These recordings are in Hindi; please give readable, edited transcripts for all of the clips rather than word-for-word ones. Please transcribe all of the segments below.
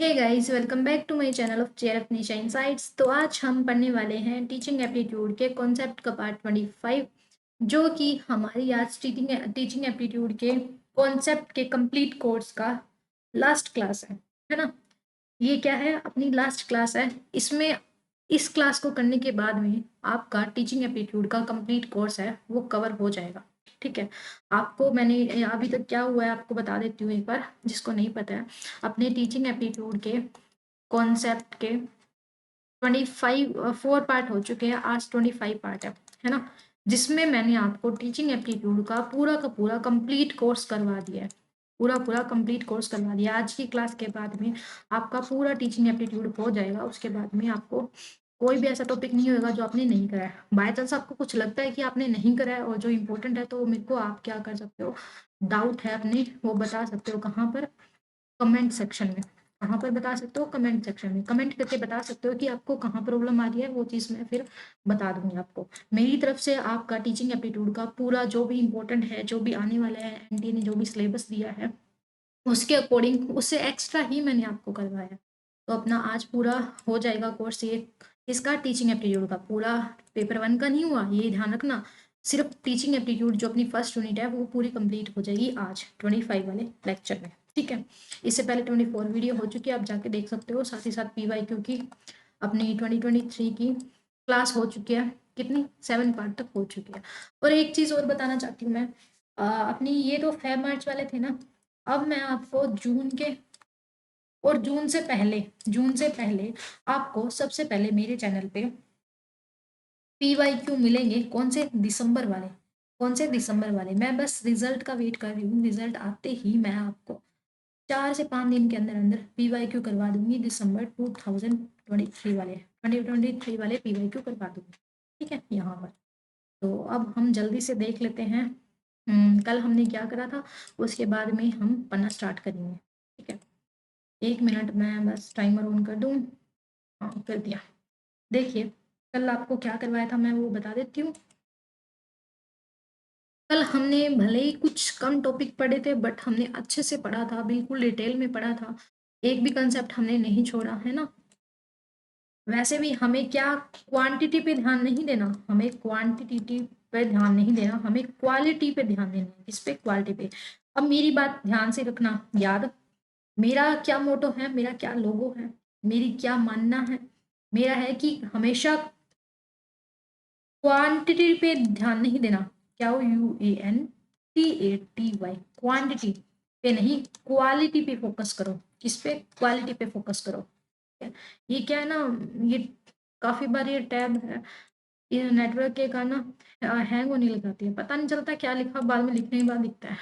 Hey guys, welcome back to my channel of JRF Nisha insights. तो आज हम पढ़ने वाले हैं टीचिंग एप्टीट्यूड के कॉन्सेप्ट का पार्ट 25, जो कि हमारी आज टीचिंग एप्टीट्यूड के कॉन्सेप्ट के कंप्लीट कोर्स का लास्ट क्लास है ना। ये क्या है, अपनी लास्ट क्लास है। इसमें इस क्लास को करने के बाद में आपका टीचिंग एप्टीट्यूड का कंप्लीट कोर्स है वो कवर हो जाएगा। ठीक है, आपको मैंने अभी तक क्या हुआ है आपको बता देती हूँ एक बार, जिसको नहीं पता है। अपने टीचिंग एप्टीट्यूड के कॉन्सेप्ट के 4 पार्ट हो चुके हैं, आज 25 पार्ट है ना। जिसमें मैंने आपको टीचिंग एप्टीट्यूड का पूरा कंप्लीट कोर्स करवा दिया है। पूरा कंप्लीट कोर्स करवा दिया। आज की क्लास के बाद में आपका पूरा टीचिंग एप्टीट्यूड हो जाएगा। उसके बाद में आपको कोई भी ऐसा टॉपिक नहीं होगा जो आपने नहीं करा है। बाय चांस आपको कुछ लगता है कि आपने नहीं करा है और जो इम्पोर्टेंट है, तो मेरे को आप क्या कर सकते हो, डाउट है अपने वो बता सकते हो। कहाँ पर? कमेंट सेक्शन में। कहाँ पर बता सकते हो? कमेंट सेक्शन में कमेंट करके बता सकते हो कि आपको कहाँ प्रॉब्लम आ रही है। वो चीज़ मैं फिर बता दूंगी आपको। मेरी तरफ से आपका टीचिंग एप्टीट्यूड का पूरा जो भी इम्पोर्टेंट है, जो भी आने वाला है, एनटीए ने जो भी सिलेबस दिया है उसके अकॉर्डिंग, उससे एक्स्ट्रा ही मैंने आपको करवाया। तो अपना आज पूरा हो जाएगा कोर्स। ये इसका टीचिंग एप्टीट्यूड का पूरा पेपर 1 का नहीं हुआ, ये ध्यान रखना। सिर्फ टीचिंग एप्टीट्यूड जो अपनी फर्स्ट यूनिट है वो पूरी कंप्लीट हो जाएगी आज 25 वाले लेक्चर में। ठीक है, इससे पहले 24 वीडियो हो चुकी है, आप जाके देख सकते हो। साथ ही साथ PYQ की अपनी 2023 की क्लास हो चुकी है। कितनी? 7 पार्ट तक हो चुकी है। और एक चीज़ और बताना चाहती हूँ मैं, अपनी ये तो फेब मार्च वाले थे ना। अब मैं आपको जून के और जून से पहले आपको सबसे पहले मेरे चैनल पे PYQ मिलेंगे। कौन से? दिसंबर वाले। कौन से? दिसंबर वाले। मैं बस रिजल्ट का वेट कर रही हूँ। रिजल्ट आते ही मैं आपको 4 से 5 दिन के अंदर अंदर PYQ करवा दूंगी। दिसंबर 2023 वाले 2023 वाले PYQ करवा दूंगी। ठीक है, यहाँ पर। तो अब हम जल्दी से देख लेते हैं कल हमने क्या करा था, उसके बाद में हम पढ़ना स्टार्ट करेंगे। ठीक है, 1 मिनट मैं बस टाइमर ऑन कर दूँ। हाँ, कर दिया। देखिए, कल आपको क्या करवाया था मैं वो बता देती हूँ। कल हमने भले ही कुछ कम टॉपिक पढ़े थे, बट हमने अच्छे से पढ़ा था, बिल्कुल डिटेल में पढ़ा था। एक भी कंसेप्ट हमने नहीं छोड़ा, है ना। वैसे भी हमें क्या, क्वांटिटी पे ध्यान नहीं देना, हमें क्वांटिटी पे ध्यान नहीं देना, हमें क्वालिटी पे ध्यान देना है। किस पे? क्वालिटी पे। अब मेरी बात ध्यान से रखना याद। मेरा क्या मोटो है, मेरा क्या लोगो है, मेरी क्या मानना है, मेरा है कि हमेशा क्वांटिटी पे ध्यान नहीं देना। क्या? QUANTITY, क्वांटिटी पे नहीं, क्वालिटी पे फोकस करो। किस पे? क्वालिटी पे फोकस करो। ये क्या है ना, ये काफी बार ये टैब है, ये नेटवर्क के का ना हैंग होने लग जाती है। पता नहीं चलता क्या लिखा, बाद में लिखने के बाद दिखता है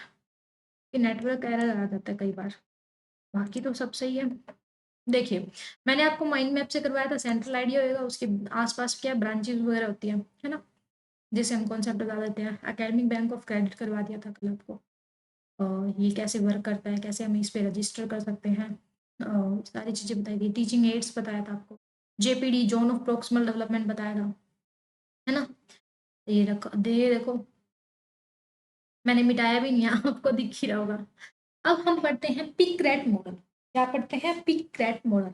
कि नेटवर्क एरर आ जाता है कई बार। बाकी तो सब सही है। देखिए, मैंने आपको माइंड मैप से करवाया था। सेंट्रल आइडिया होगा, उसके आसपास क्या ब्रांचेस वगैरह होती है ना, जैसे हम कॉन्सेप्ट बता देते हैं। एकेडमिक बैंक ऑफ क्रेडिट करवा दिया था कल आपको। ये कैसे वर्क करता है, कैसे हम इस पे रजिस्टर कर सकते हैं, सारी चीज़ें बताई थी। टीचिंग एड्स बताया था आपको। JPD, zone of proximal development बताया था, है ना। ये रखो, दे देखो, मैंने मिटाया भी नहीं है, आपको दिख ही रहा होगा। अब हम पढ़ते हैं पिक-रैट मॉडल। क्या पढ़ते हैं? Pick-rat model.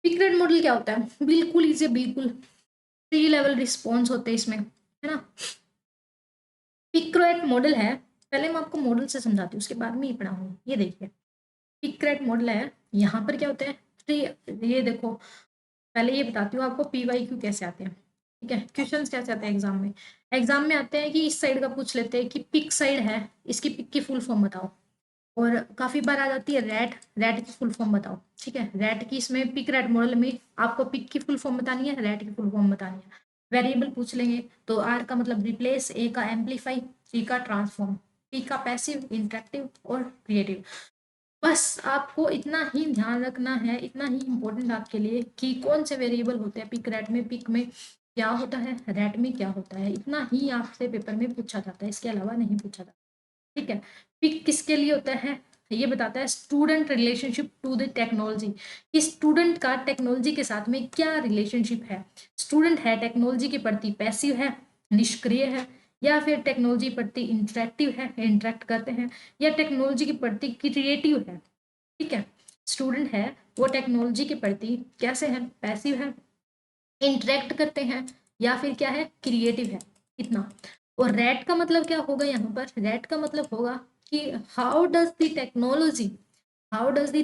पिक-रैट मॉडल क्या होता है? बिल्कुल इजी, बिल्कुल 3 लेवल रिस्पॉन्स होते हैं इसमें, है ना। पिक-रैट मॉडल है, पहले मैं आपको मॉडल से समझाती हूँ, उसके बाद में ये पढ़ाऊंगी। ये देखिए, पिक-रैट मॉडल है। यहाँ पर क्या होता है? ये देखो, पहले ये बताती हूँ आपको PYQ कैसे आते हैं। ठीक है, क्वेश्चंस कैसे आते हैं एग्जाम में। एग्जाम में आते हैं कि इस साइड का पूछ लेते हैं कि पिक साइड है, इसकी पिक की फुल फॉर्म बताओ। और काफी बार आ जाती है रैट, रैट की फुल फॉर्म बताओ। ठीक है, रैट की इसमें पिक रैट मॉडल में आपको पिक की फुल फॉर्म बतानी है, रैट की फुल फॉर्म बतानी है। वेरिएबल पूछ लेंगे तो R का मतलब रिप्लेस, A का एम्पलीफाई, T का ट्रांसफॉर्म, P का पैसिव, इंटरेक्टिव और क्रिएटिव। बस आपको इतना ही ध्यान रखना है, इतना ही इम्पोर्टेंट आपके लिए कि कौन से वेरिएबल होते हैं पिक रैट में, पिक में क्या होता है, रैट में क्या होता है। इतना ही आपसे पेपर में पूछा जाता है, इसके अलावा नहीं पूछा जाता। ठीक है, पिक किसके लिए होता है? ये बताता है student relationship to the technology, कि स्टूडेंट का टेक्नोलॉजी के साथ में क्या रिलेशनशिप है। स्टूडेंट है टेक्नोलॉजी के प्रति पैसिव है, निष्क्रिय है, या फिर टेक्नोलॉजी प्रति इंटरेक्टिव है, इंटरेक्ट करते हैं, या टेक्नोलॉजी के प्रति क्रिएटिव है। ठीक है, स्टूडेंट है वो टेक्नोलॉजी के प्रति कैसे है, पैसिव है, इंटरेक्ट करते हैं, या फिर क्या है, क्रिएटिव है, इतना। और रेट का मतलब क्या होगा यहाँ पर, रेट का मतलब होगा कि how does the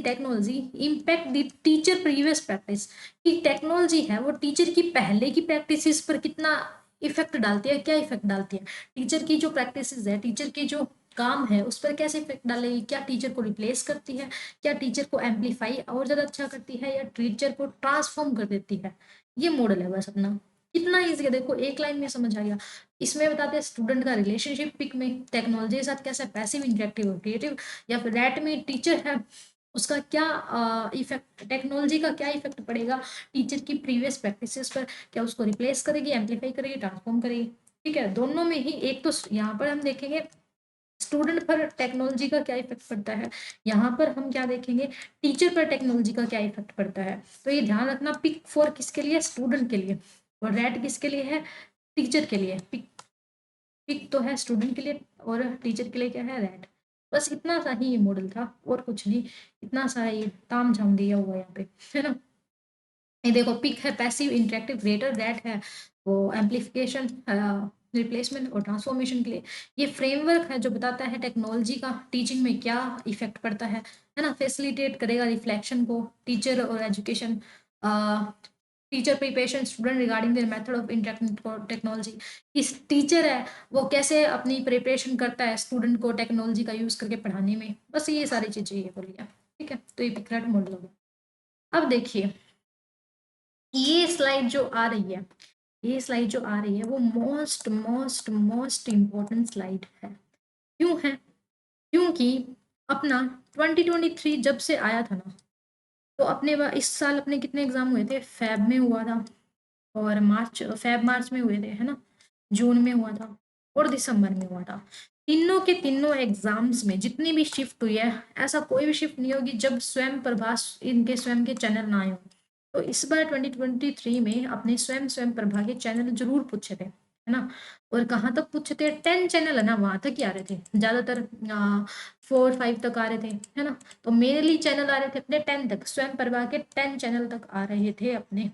technology impact the teacher previous practice, कि टेक्नोलॉजी है वो टीचर की पहले की प्रैक्टिसेस पर कितना इफेक्ट डालती है, क्या इफेक्ट डालती है, टीचर की जो प्रैक्टिसेस है, टीचर की जो काम है उस पर कैसे इफेक्ट डालेगी, क्या टीचर को रिप्लेस करती है, क्या टीचर को एम्पलीफाई और ज्यादा अच्छा करती है, या टीचर को ट्रांसफॉर्म कर देती है। ये मॉडल है बस अपना। कितना ईजी है, देखो एक लाइन में समझ आ गया। इसमें बताते हैं स्टूडेंट का रिलेशनशिप पिक में टेक्नोलॉजी के साथ कैसे पैसिव, इंटरेक्टिव और क्रिएटिव, या फिर रैट में टीचर है उसका क्या इफेक्ट, टेक्नोलॉजी का क्या इफेक्ट पड़ेगा टीचर की प्रीवियस प्रैक्टिसेस पर, क्या उसको रिप्लेस करेगी, एम्पलीफाई करेगी, ट्रांसफॉर्म करेगी। ठीक है, दोनों में ही एक तो यहाँ पर हम देखेंगे स्टूडेंट पर टेक्नोलॉजी का क्या इफेक्ट पड़ता है, यहाँ पर हम क्या देखेंगे टीचर पर टेक्नोलॉजी का क्या इफेक्ट पड़ता है। तो ये ध्यान रखना, पिक 4 किसके लिए, स्टूडेंट के लिए, और रेड किसके लिए है, टीचर के लिए। पिक पिक तो है स्टूडेंट के लिए और टीचर के लिए क्या है, रेड। बस इतना सा ही ये मॉडल था और कुछ नहीं, इतना सा ये ताम झाम दिया हुआ यहाँ पे, है ना। ये देखो, पिक है पैसिव इंटरेक्टिव क्रिएटर, रेड है वो एम्पलीफिकेशन, रिप्लेसमेंट और ट्रांसफॉर्मेशन के लिए। ये फ्रेमवर्क है जो बताता है टेक्नोलॉजी का टीचिंग में क्या इफेक्ट पड़ता है ना, फैसिलिटेट करेगा रिफ्लेक्शन को, टीचर और education, teacher preparation student regarding the method of interacting technology. इस टीचर है वो कैसे अपनी प्रिपरेशन करता है स्टूडेंट को टेक्नोलॉजी का यूज करके पढ़ाने में, बस ये सारी चीजें ये बोली है। ठीक है, तो ये पिकरेट मॉडल हो गया। अब देखिए ये स्लाइड जो आ रही है, ये स्लाइड जो आ रही है वो most most most important slide है। क्यों है, क्योंकि अपना 2023 जब से आया था ना, तो अपने इस साल अपने कितने एग्जाम हुए थे, फेब में हुआ था, और मार्च में हुए थे, है ना, जून में हुआ था, और दिसंबर में हुआ था। तीनों के तीनों एग्जाम्स में जितनी भी शिफ्ट हुई है, ऐसा कोई भी शिफ्ट नहीं होगी जब स्वयं प्रभा इनके स्वयं के चैनल ना आए हों। तो इस बार 2023 में अपने स्वयं स्वयं प्रभा के चैनल जरूर पूछे थे, है ना। और कहाँ तक पूछे थे, 10 चैनल है ना, वहां तक ही आ रहे थे ज्यादातर, 4-5 तक आ रहे थे, है ना। तो मेनली चैनल आ रहे थे अपने 10 तक, स्वयं प्रभा के 10 चैनल तक आ रहे थे अपने।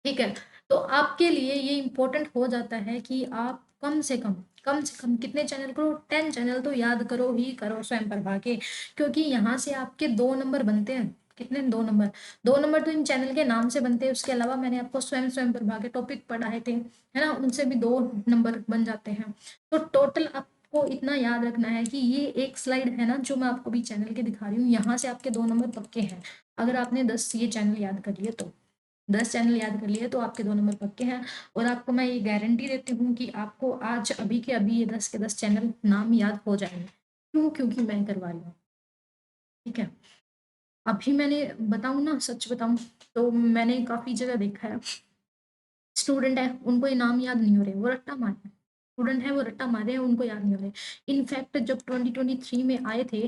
ठीक है, तो आपके लिए ये इम्पोर्टेंट हो जाता है कि आप कम से कम कितने चैनल करो, 10 चैनल तो याद करो ही करो स्वयं प्रभा के, क्योंकि यहाँ से आपके 2 नंबर बनते हैं। कितने, 2 नंबर, 2 नंबर तो इन चैनल के नाम से बनते हैं, उसके अलावा मैंने आपको स्वयं स्वयं प्रभा के टॉपिक पढ़ाए थे, है ना, उनसे भी 2 नंबर बन जाते हैं। तो टोटल आपको इतना याद रखना है कि ये एक स्लाइड है ना जो मैं आपको भी चैनल के दिखा रही हूँ, यहाँ से आपके 2 नंबर पक्के हैं, अगर आपने 10 ये चैनल याद कर लिए तो। 10 चैनल याद कर लिए तो आपके 2 नंबर पक्के हैं। और आपको मैं ये गारंटी देती हूँ कि आपको आज अभी के अभी ये 10 के 10 चैनल नाम याद हो जाएंगे। क्यों, क्योंकि मैं करवा रही हूँ। ठीक है, अभी मैंने बताऊँ ना, सच बताऊँ तो मैंने काफ़ी जगह देखा है, स्टूडेंट है उनको ये नाम याद नहीं हो रहे, वो रट्टा मार रहे हैं, स्टूडेंट है वो रट्टा मारे हैं, उनको याद नहीं हो रहे। इनफैक्ट जब 2023 में आए थे,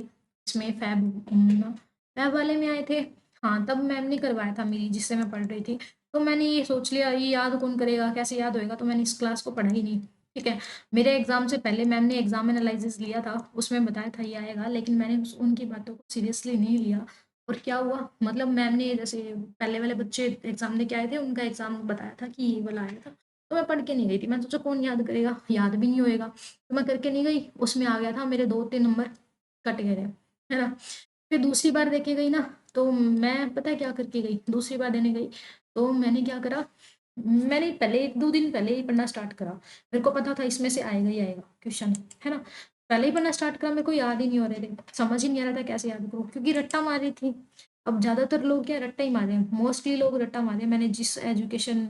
इसमें फैब वाले में आए थे, हाँ तब मैम ने करवाया था मेरी, जिससे मैं पढ़ रही थी। तो मैंने ये सोच लिया ये याद कौन करेगा, कैसे याद होएगा, तो मैंने इस क्लास को पढ़ा ही नहीं। ठीक है, मेरे एग्जाम से पहले मैम ने एग्जाम एनालिसिस लिया था, उसमें बताया था ये आएगा, लेकिन मैंने उनकी बातों को सीरियसली नहीं लिया। और क्या हुआ, मतलब मैम ने जैसे पहले वाले बच्चे एग्जाम दे के आए थे, उनका एग्जाम बताया था कि ये वाला आया था, तो मैं पढ़ के नहीं गई थी, मैं सोचा कौन याद करेगा, याद भी नहीं होएगा, तो मैं करके नहीं गई, उसमें आ गया था मेरे 2-3 नंबर कट गए थे, है ना। फिर दूसरी बार देखे गई ना, तो मैं पता है क्या करके गई, दूसरी बार देने गई तो मैंने क्या करा, मैंने पहले 1-2 दिन पहले ही पढ़ना स्टार्ट करा, मेरे को पता था इसमें से आएगा ही आएगा क्वेश्चन, है ना। पहले ही पढ़ना स्टार्ट करा, मेरे को याद ही नहीं हो रहे थे, समझ ही नहीं आ रहा था कैसे याद करूँ, क्योंकि रट्टा मारी थी। अब ज्यादातर लोग क्या रट्टा ही मारे हैं, मोस्टली लोग रट्टा मारे हैं। मैंने जिस एजुकेशन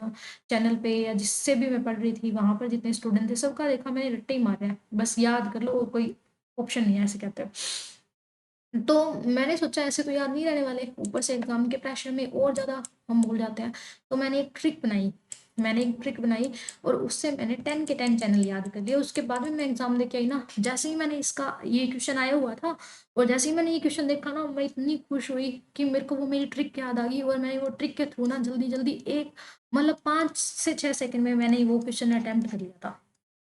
चैनल पे या जिससे भी मैं पढ़ रही थी वहां पर जितने स्टूडेंट थे सबका देखा मैंने, रट्टे ही मारे हैं, बस याद कर लो, और कोई ऑप्शन नहीं है, ऐसे कहते हैं। तो मैंने सोचा ऐसे तो याद नहीं रहने वाले, ऊपर से एग्जाम के प्रेशर में और ज़्यादा हम भूल जाते हैं। तो मैंने एक ट्रिक बनाई और उससे मैंने 10 के 10 चैनल याद कर लिए। उसके बाद में मैं एग्जाम देके आई ना, जैसे ही मैंने इसका ये क्वेश्चन आया हुआ था, और जैसे ही मैंने ये क्वेश्चन देखा ना, मैं इतनी खुश हुई कि मेरे को वो मेरी ट्रिक याद आ गई, और मैंने वो ट्रिक के थ्रू ना जल्दी जल्दी एक मतलब 5 से 6 सेकंड में मैंने वो क्वेश्चन अटेम्प्ट कर लिया था,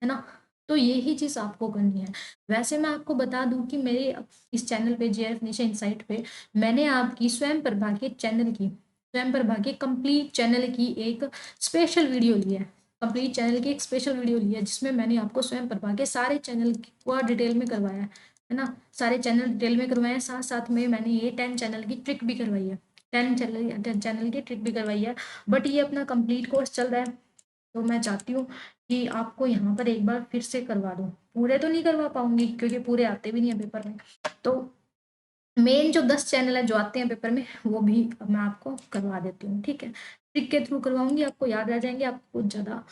है ना। तो यही चीज़ आपको करनी है। वैसे मैं आपको बता दूँ कि मेरे इस चैनल पे जेआरएफ निशा इनसाइट पे मैंने आपकी स्वयं प्रभा के चैनल की, स्वयं प्रभा के कंप्लीट चैनल की एक स्पेशल वीडियो ली है। कंप्लीट चैनल की एक स्पेशल वीडियो ली है जिसमें मैंने आपको स्वयं प्रभा के सारे चैनल को डिटेल में करवाया है ना, सारे चैनल डिटेल में करवाए हैं। साथ-साथ में मैंने ये 10 चैनल की ट्रिक भी करवाई है। 10 चैनल की ट्रिक भी करवाई है। बट ये अपना कंप्लीट कोर्स चल रहा है, तो मैं चाहती हूँ कि आपको यहाँ पर एक बार फिर से करवा दूँ। पूरे तो नहीं करवा पाऊँगी क्योंकि पूरे आते भी नहीं है पेपर में। तो मेन जो 10 चैनल है जो आते हैं पेपर में वो भी मैं आपको करवा देती हूँ, ठीक है? ट्रिक के थ्रू करवाऊँगी, आपको याद रह जाएँगे, आपको कुछ ज़्यादा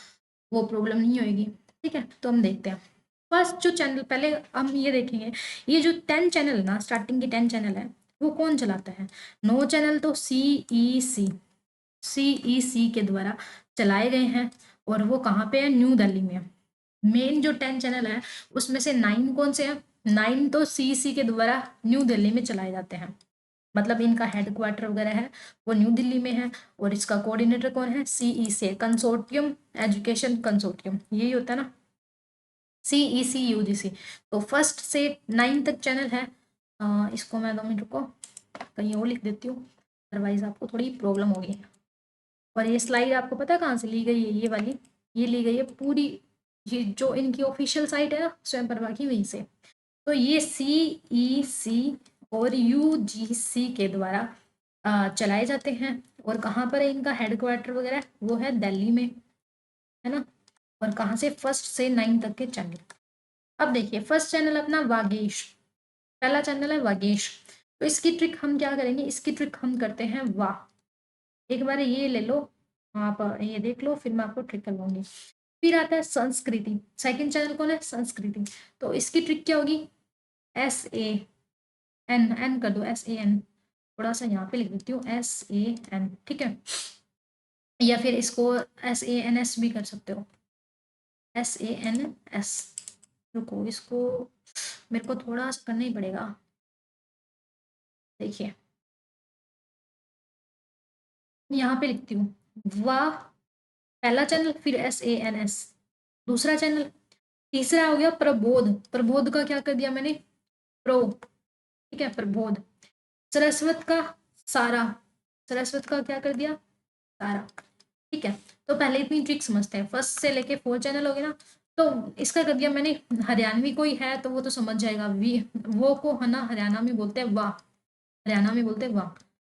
वो प्रॉब्लम नहीं होएगी, ठीक है? तो हम देखते हैं। फर्स्ट जो चैनल पहले हम ये देखेंगे, ये जो 10 चैनल है ना, स्टार्टिंग के 10 चैनल है, वो कौन चलाता है? 9 चैनल तो सीईसी के द्वारा चलाए गए हैं और वो कहाँ पे है? न्यू दिल्ली में। मेन जो 10 चैनल है उसमें से 9 कौन से हैं? 9 तो सीईसी के द्वारा न्यू दिल्ली में चलाए जाते हैं, मतलब इनका हेडक्वार्टर वगैरह है वो न्यू दिल्ली में है। और इसका कोऑर्डिनेटर कौन है? सीईसी, कंसोर्टियम एजुकेशन कंसोर्टियम, यही होता है ना, सीईसी यूजीसी। तो फर्स्ट से 9 तक चैनल है। इसको मैं 2 मिनट रुको, कहीं और लिख देती हूँ, अदरवाइज आपको थोड़ी प्रॉब्लम होगी। और ये स्लाइड आपको पता है कहाँ से ली गई है? ये वाली, ये ली गई है पूरी, ये जो इनकी ऑफिशियल साइट है ना स्वयं प्रभा की, वहीं से। तो ये सीईसी और यूजीसी के द्वारा चलाए जाते हैं। और कहाँ पर है इनका हेडक्वार्टर वगैरह? वो है दिल्ली में, है ना। और कहाँ से? फर्स्ट से 9 तक के चैनल। अब देखिए फर्स्ट चैनल अपना वागेश, पहला चैनल है वागेश। तो इसकी ट्रिक हम क्या करेंगे? इसकी ट्रिक हम करते हैं वाह। एक बार ये ले लो आप, ये देख लो, फिर मैं आपको ट्रिक करवाऊंगी। फिर आता है संस्कृति, सेकंड चैनल कौन है? संस्कृति। तो इसकी ट्रिक क्या होगी? SAN कर दो, SAN, थोड़ा सा यहाँ पे लिख देती हूँ SAN, ठीक है। या फिर इसको SANS भी कर सकते हो, SANS। रुको, इसको मेरे को थोड़ा सा करना ही पड़ेगा। देखिए यहाँ पे लिखती हूँ वाह, पहला चैनल, फिर SANS दूसरा चैनल। तीसरा हो गया प्रबोध, प्रबोध का क्या कर दिया मैंने? प्रो, ठीक है, प्रबोध। सरस्वत का सारा, सरस्वत का क्या कर दिया? सारा, ठीक है। तो पहले इतनी ट्रिक समझते हैं, फर्स्ट से लेके 4 चैनल हो गए ना। तो इसका कर दिया मैंने, हरियाणवी कोई है तो वो तो समझ जाएगा, वी वो को है ना हरियाणा में बोलते हैं वाह, हरियाणा में बोलते हैं वाह,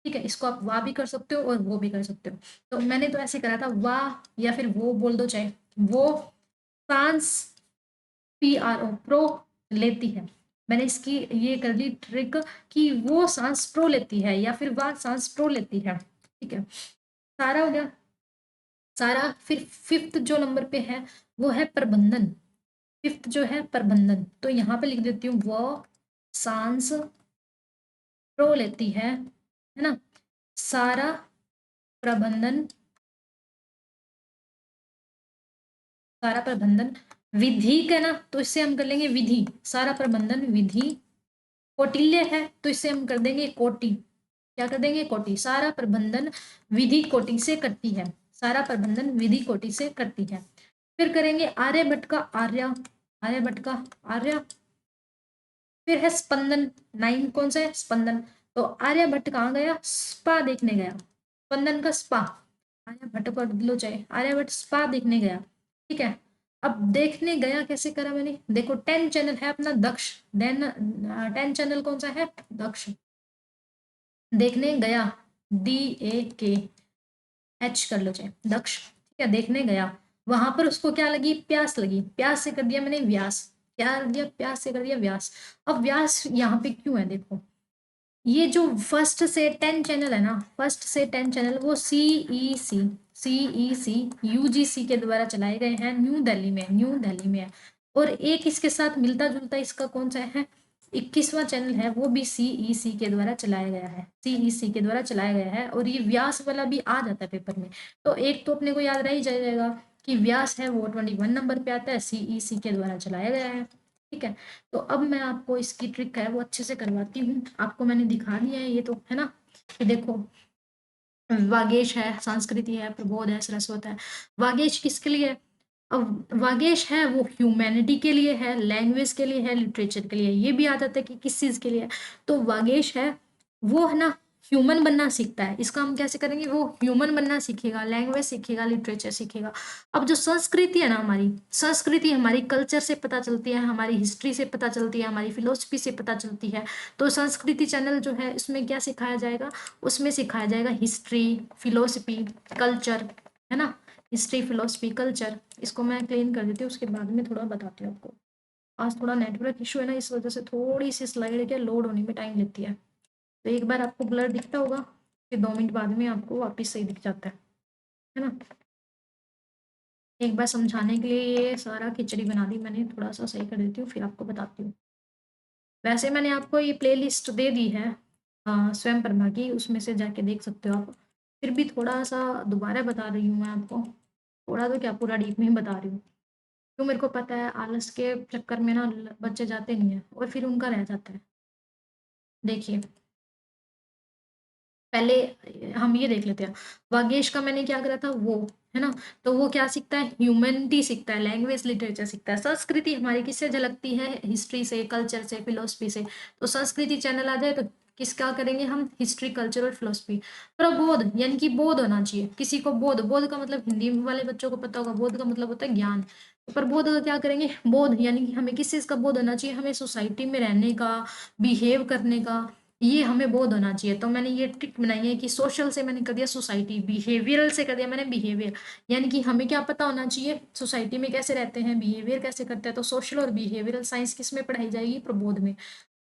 ठीक है। इसको आप वाह भी कर सकते हो और वो भी कर सकते हो। तो मैंने तो ऐसे करा था वाह, या फिर वो बोल दो, चाहे वो सांस PRO प्रो लेती है। मैंने इसकी ये कर ली ट्रिक कि वो सांस प्रो लेती है या फिर वह सांस प्रो लेती है, ठीक है। सारा हो गया, सारा। फिर फिफ्थ जो नंबर पे है वो है प्रबंधन, फिफ्थ जो है प्रबंधन। तो यहाँ पे लिख देती हूँ वो सांस प्रो लेती है ना। सारा प्रबंधन, सारा प्रबंधन विधि का ना, तो इससे हम कर लेंगे विधि, सारा प्रबंधन विधि। कौटिल्य है तो इससे हम कर देंगे कोटि, क्या कर देंगे? कोटि। सारा प्रबंधन विधि कोटि से करती है, सारा प्रबंधन विधि कोटि से करती है। फिर करेंगे आर्यभट्ट का आर्य, आर्यभट्ट का आर्य। फिर है स्पंदन, 9 कौन सा है? स्पंदन। तो आर्यभट्ट कहाँ गया? स्पा देखने गया, स्पंदन का स्पा। आर्यभट्ट को लो चाहे, आर्यभट्ट स्पा देखने गया, ठीक है। अब देखने गया कैसे करा मैंने? देखो 10 चैनल है अपना दक्ष, देन 10 चैनल कौन सा है? दक्ष। देखने गया, DAKH कर लो चाहे, दक्ष, ठीक है। देखने गया, वहां पर उसको क्या लगी? प्यास लगी, प्यास से कर दिया मैंने व्यास, क्या कर दिया? प्यास से कर दिया व्यास। अब व्यास यहाँ पे क्यों है? देखो ये जो फर्स्ट से 10 चैनल है ना, फर्स्ट से 10 चैनल वो सीईसी यूजीसी के द्वारा चलाए गए हैं न्यू दिल्ली में, न्यू दिल्ली में है। और एक इसके साथ मिलता जुलता इसका कौन सा है? 21वां चैनल है, वो भी सीईसी के द्वारा चलाया गया है, सीईसी के द्वारा चलाया गया है। और ये व्यास वाला भी आ जाता है पेपर में। तो एक तो अपने को याद रह ही जाएगा कि व्यास है वो 21 नंबर पे आता है, सीईसी के द्वारा चलाया गया है, ठीक है। तो अब मैं आपको इसकी ट्रिक है वो अच्छे से करवाती हूँ, आपको मैंने दिखा दिया है ये तो, है ना। कि देखो वागेश है, संस्कृति है, प्रबोध है, सरस्वत है। वागेश किसके लिए है? अब वागेश है वो ह्यूमैनिटी के लिए है, लैंग्वेज के लिए है, लिटरेचर के लिए, ये भी आ जाता है कि किस चीज़ के लिए है। तो वागेश है वो है ना ह्यूमन बनना सीखता है। इसका हम कैसे करेंगे, वो ह्यूमन बनना सीखेगा, लैंग्वेज सीखेगा, लिटरेचर सीखेगा। अब जो संस्कृति है ना हमारी, संस्कृति हमारी कल्चर से पता चलती है, हमारी हिस्ट्री से पता चलती है, हमारी फिलोसफी से पता चलती है। तो संस्कृति चैनल जो है इसमें क्या सिखाया जाएगा, उसमें सिखाया जाएगा हिस्ट्री, फिलोसफी, कल्चर, है ना, हिस्ट्री, फिलोसफी, कल्चर। इसको मैं क्लीन कर देती हूँ, उसके बाद में थोड़ा बताती हूँ आपको। आज थोड़ा नेटवर्क इशू है ना, इस वजह से थोड़ी सी स्लाइड के लोड होने में टाइम लेती है। तो एक बार आपको ब्लर दिखता होगा, फिर 2 मिनट बाद में आपको वापस सही दिख जाता है ना। एक बार समझाने के लिए ये सारा खिचड़ी बना दी मैंने, थोड़ा सा सही कर देती हूँ फिर आपको बताती हूँ। वैसे मैंने आपको ये प्लेलिस्ट दे दी है स्वयं प्रभा की, उसमें से जाके देख सकते हो आप। फिर भी थोड़ा सा दोबारा बता रही हूँ मैं आपको, थोड़ा तो क्या पूरा डीप में ही बता रही हूँ। तो मेरे को पता है आलस के चक्कर में ना बच्चे जाते नहीं है और फिर उनका रह जाता है। देखिए पहले हम ये देख लेते हैं, वागेश का मैंने क्या करा था वो, है ना। तो वो क्या सीखता है, ह्यूमैनिटी सीखता है, लैंग्वेज लिटरेचर सीखता है। संस्कृति हमारी किससे झलकती है, हिस्ट्री से, कल्चर से, फिलोसफी से। तो संस्कृति चैनल आ जाए तो किसका करेंगे हम, हिस्ट्री, कल्चर और फिलोसफी। प्रबोध यानी कि बोध होना चाहिए किसी को, बोध, बोध का मतलब हिंदी वाले बच्चों को पता होगा, बोध का मतलब होता है ज्ञान। तो प्रबोध का क्या करेंगे, बोध यानी कि हमें किस चीज का बोध होना चाहिए, हमें सोसाइटी में रहने का, बिहेव करने का, ये हमें बोध होना चाहिए। तो मैंने ये ट्रिक बनाई है कि सोशल से मैंने कर दिया सोसाइटी, बिहेवियरल से कर दिया मैंने बिहेवियर। यानी कि हमें क्या पता होना चाहिए, सोसाइटी में कैसे रहते हैं, बिहेवियर कैसे करते हैं। तो सोशल और बिहेवियरल साइंस किस में पढ़ाई जाएगी, प्रबोध में।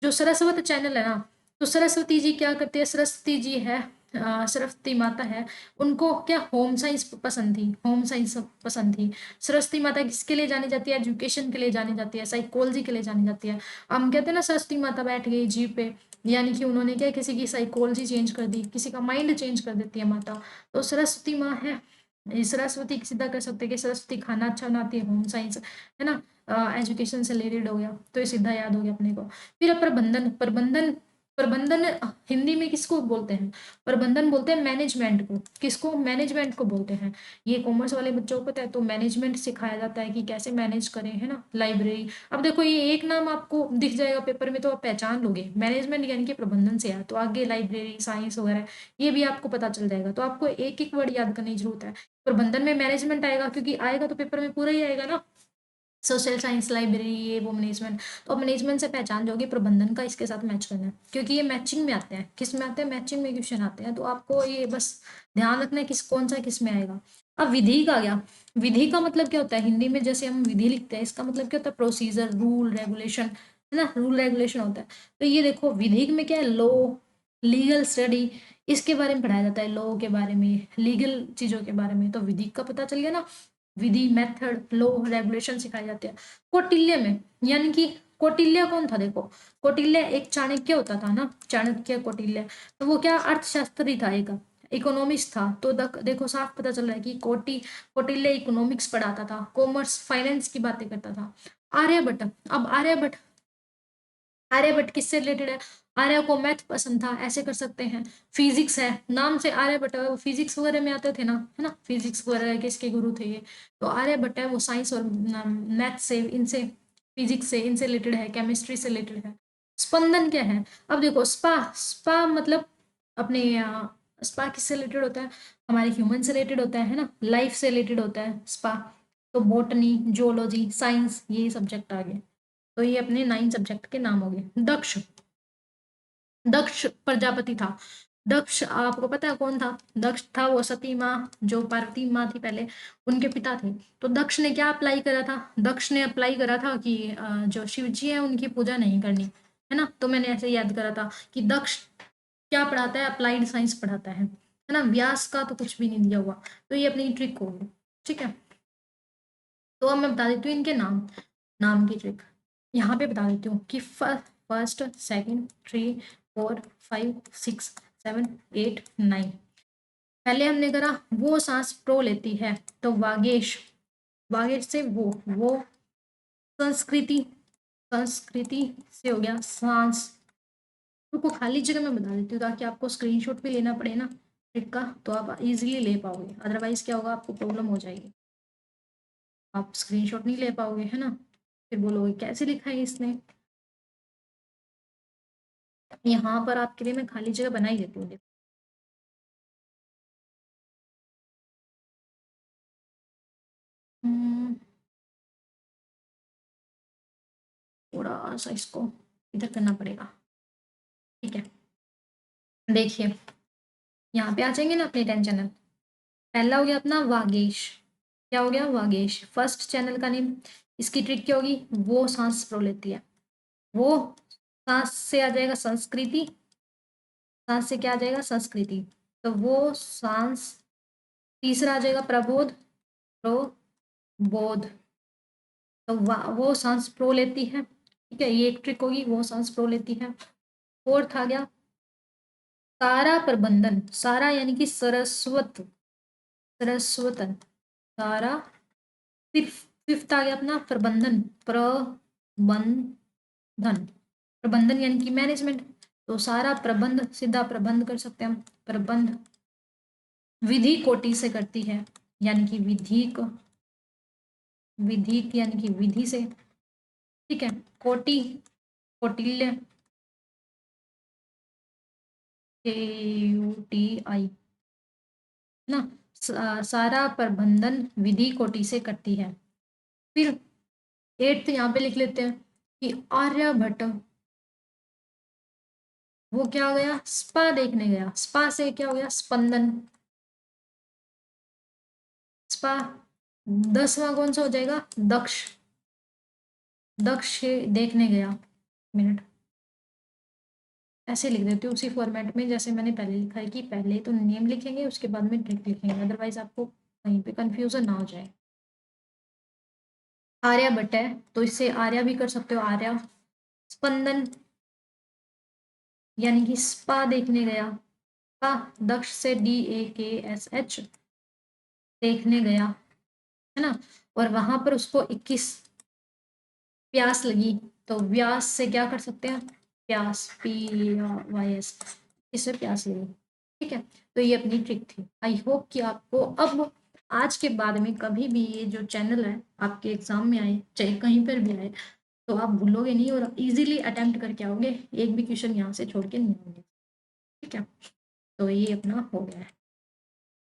जो सरस्वत चैनल है ना, तो सरस्वती जी क्या करते हैं, सरस्वती जी है सरस्वती माता है, उनको क्या होम साइंस पसंद थी, होम साइंस पसंद थी। सरस्वती माता किसके लिए जानी जाती है, एजुकेशन के लिए जानी जाती है, साइकोलॉजी के लिए जानी जाती है। हम कहते हैं ना सरस्वती माता बैठ गई जी पे, यानी कि उन्होंने क्या किसी की साइकोलॉजी चेंज कर दी, किसी का माइंड चेंज कर देती है माता। तो सरस्वती माँ है, ये सरस्वती सीधा कर सकते हैं कि सरस्वती खाना अच्छा बनाती है, होम साइंस, है ना, एजुकेशन से रिलेटेड हो गया, तो ये सीधा याद हो गया अपने को। फिर प्रबंधन, प्रबंधन, प्रबंधन हिंदी में किसको बोलते हैं, प्रबंधन बोलते हैं मैनेजमेंट को, किसको, मैनेजमेंट को बोलते हैं। ये कॉमर्स वाले बच्चों को पता है, तो मैनेजमेंट सिखाया जाता है कि कैसे मैनेज करें, है ना, लाइब्रेरी। अब देखो ये एक नाम आपको दिख जाएगा पेपर में तो आप पहचान लोगे, मैनेजमेंट यानी कि प्रबंधन से है, तो आगे लाइब्रेरी, साइंस वगैरह ये भी आपको पता चल जाएगा। तो आपको एक एक वर्ड याद करने की जरूरत है। प्रबंधन में मैनेजमेंट आएगा, क्योंकि आएगा तो पेपर में पूरा ही आएगा ना, सोशल साइंस, लाइब्रेरी, ये वो, मैनेजमेंट। तो मैनेजमेंट से पहचान जाओगे, प्रबंधन का इसके साथ मैच करना है, क्योंकि ये मैचिंग में आते हैं, किस में आते हैं, मैचिंग में क्वेश्चन आते हैं। तो आपको ये बस ध्यान रखना है किस कौन सा किस में आएगा। अब विधि का गया, विधि का मतलब क्या होता है, हिंदी में जैसे हम विधि लिखते हैं, इसका मतलब क्या होता है, प्रोसीजर, रूल, रेगुलेशन, है ना, रूल रेगुलेशन होता है। तो ये देखो विधि में क्या है, लॉ, लीगल स्टडी, इसके बारे में पढ़ाया जाता है, लॉ के बारे में, लीगल चीजों के बारे में। तो विधि का पता चल गया ना, विधि, मेथड, लॉ, रेगुलेशन सिखाए जाते हैं। कौटिल्य में, यानी कि कौटिल्य कौन था, देखो कौटिल्य एक चाणक्य होता था ना, चाणक्य, कौटिल्य। तो वो क्या अर्थशास्त्री था, एक इकोनॉमिक्स था। तो देखो साफ पता चल रहा है कि कौटिल्य इकोनॉमिक्स पढ़ाता था, कॉमर्स, फाइनेंस की बातें करता था। आर्यभट्ट, अब आर्यभट्ट, आर्यभट्ट किससे रिलेटेड है, आर्य को मैथ पसंद था, ऐसे कर सकते हैं। फिजिक्स है, नाम से आर्यभट्ट है, वो फिजिक्स वगैरह में आते थे ना, है ना, फिजिक्स वगैरह किसके गुरु थे ये। तो आर्यभट्ट है वो साइंस और मैथ से, इनसे, फिजिक्स से, इनसे रिलेटेड है, केमिस्ट्री से रिलेटेड है। स्पंदन क्या है, अब देखो स्पा, स्पा मतलब अपने स्पा किससे रिलेटेड होता है, हमारे ह्यूमन से रिलेटेड होता है ना, लाइफ से रिलेटेड होता है स्पा। तो बॉटनी, जोलॉजी, साइंस, ये सब्जेक्ट आ गए। तो ये अपने 9 सब्जेक्ट के नाम हो गए। दक्ष, दक्ष प्रजापति था। दक्ष आपको पता है कौन था, दक्ष था वो सती माँ, जो पार्वती माँ थी पहले, उनके पिता थे। तो दक्ष ने क्या अप्लाई करा था, दक्ष ने अप्लाई करा था कि जो शिव जी है उनकी पूजा नहीं करनी, है ना। तो मैंने ऐसे याद करा था कि दक्ष क्या पढ़ाता है, अप्लाइड साइंस पढ़ाता है ना। व्यास का तो कुछ भी नहीं दिया हुआ। तो ये अपनी ट्रिक होगी, ठीक है। तो अब मैं बता देती हूँ इनके नाम, नाम की ट्रिक यहाँ पे बता देती हूँ कि फर्स्ट, सेकंड, 3, 4, 5, 6, 7, 8, 9। पहले हमने करा वो सांस प्रो लेती है, तो वागेश, वागेश से वो संस्कृति, संस्कृति से हो गया सांस। रुको खाली जगह मैं बता देती हूँ ताकि आपको स्क्रीनशॉट भी लेना पड़े ना ट्रिक का, तो आप इजीली ले पाओगे, अदरवाइज क्या होगा आपको प्रॉब्लम हो जाएगी। आप स्क्रीनशॉट नहीं ले पाओगे, है ना? फिर बोलोगे कैसे लिखा है इसने? यहाँ पर आपके लिए मैं खाली जगह बना ही देती हूँ, देखो। थोड़ा सा इसको इधर करना पड़ेगा, ठीक है। देखिए, यहाँ पे आ जाएंगे ना अपने 10 चैनल। पहला हो गया अपना वागेश। क्या हो गया? वागेश। फर्स्ट चैनल का नेम। इसकी ट्रिक क्या होगी? वो सांस प्रो लेती है। वो सांस से आ जाएगा संस्कृति। सांस से क्या आ जाएगा? संस्कृति। तो वो सांस। तीसरा आ जाएगा प्रबोध। प्रबोध। तो वो सांस प्रो लेती है, ठीक है, ये एक ट्रिक होगी, वो सांस प्रो लेती है। फोर्थ आ गया सारा प्रबंधन। सारा यानी कि सरस्वत, सरस्वतन। सारा। फिर फिफ्थ आ गया अपना प्रबंधन। प्रबंधन। प्रबंधन यानी कि मैनेजमेंट। तो सारा प्रबंध, सीधा प्रबंध कर सकते हैं हम। प्रबंध विधि कोटि से करती है, यानी कि विधि को, विधि यानी कि विधि से, ठीक है। कोटि, कौटिल्य, KUTI, ना। सारा प्रबंधन विधि कोटि से करती है। फिर एट्थ यहाँ पे लिख लेते हैं कि आर्यभट्ट। वो क्या हो गया? स्पा देखने गया। स्पा से क्या हो गया? स्पंदन। स्पा। 10वां कौन सा हो जाएगा? दक्ष। दक्ष देखने गया। मिनट, ऐसे लिख देती हूँ उसी फॉर्मेट में जैसे मैंने पहले लिखा है, कि पहले तो नेम लिखेंगे उसके बाद में ट्रिक लिखेंगे, अदरवाइज आपको कहीं पे कंफ्यूजन ना हो जाए। आर्यभट्ट है तो इससे आर्या भी कर सकते हो, आर्या। स्पंदन यानी कि स्पा देखने गया। स्पा, दक्ष से DAKSH, देखने गया, है ना। और वहां पर उसको 21 प्यास लगी, तो व्यास से क्या कर सकते हैं? प्यास, PYS, इससे प्यास लगी, ठीक है। तो ये अपनी ट्रिक थी। आई होप कि आपको अब आज के बाद में कभी भी ये जो चैनल है आपके एग्जाम में आए, चाहे कहीं पर भी आए, तो आप भूलोगे नहीं और इजीली अटेम्प्ट करके आओगे, एक भी क्वेश्चन यहाँ से छोड़ के नहीं आओगे, ठीक है। तो ये अपना हो गया है।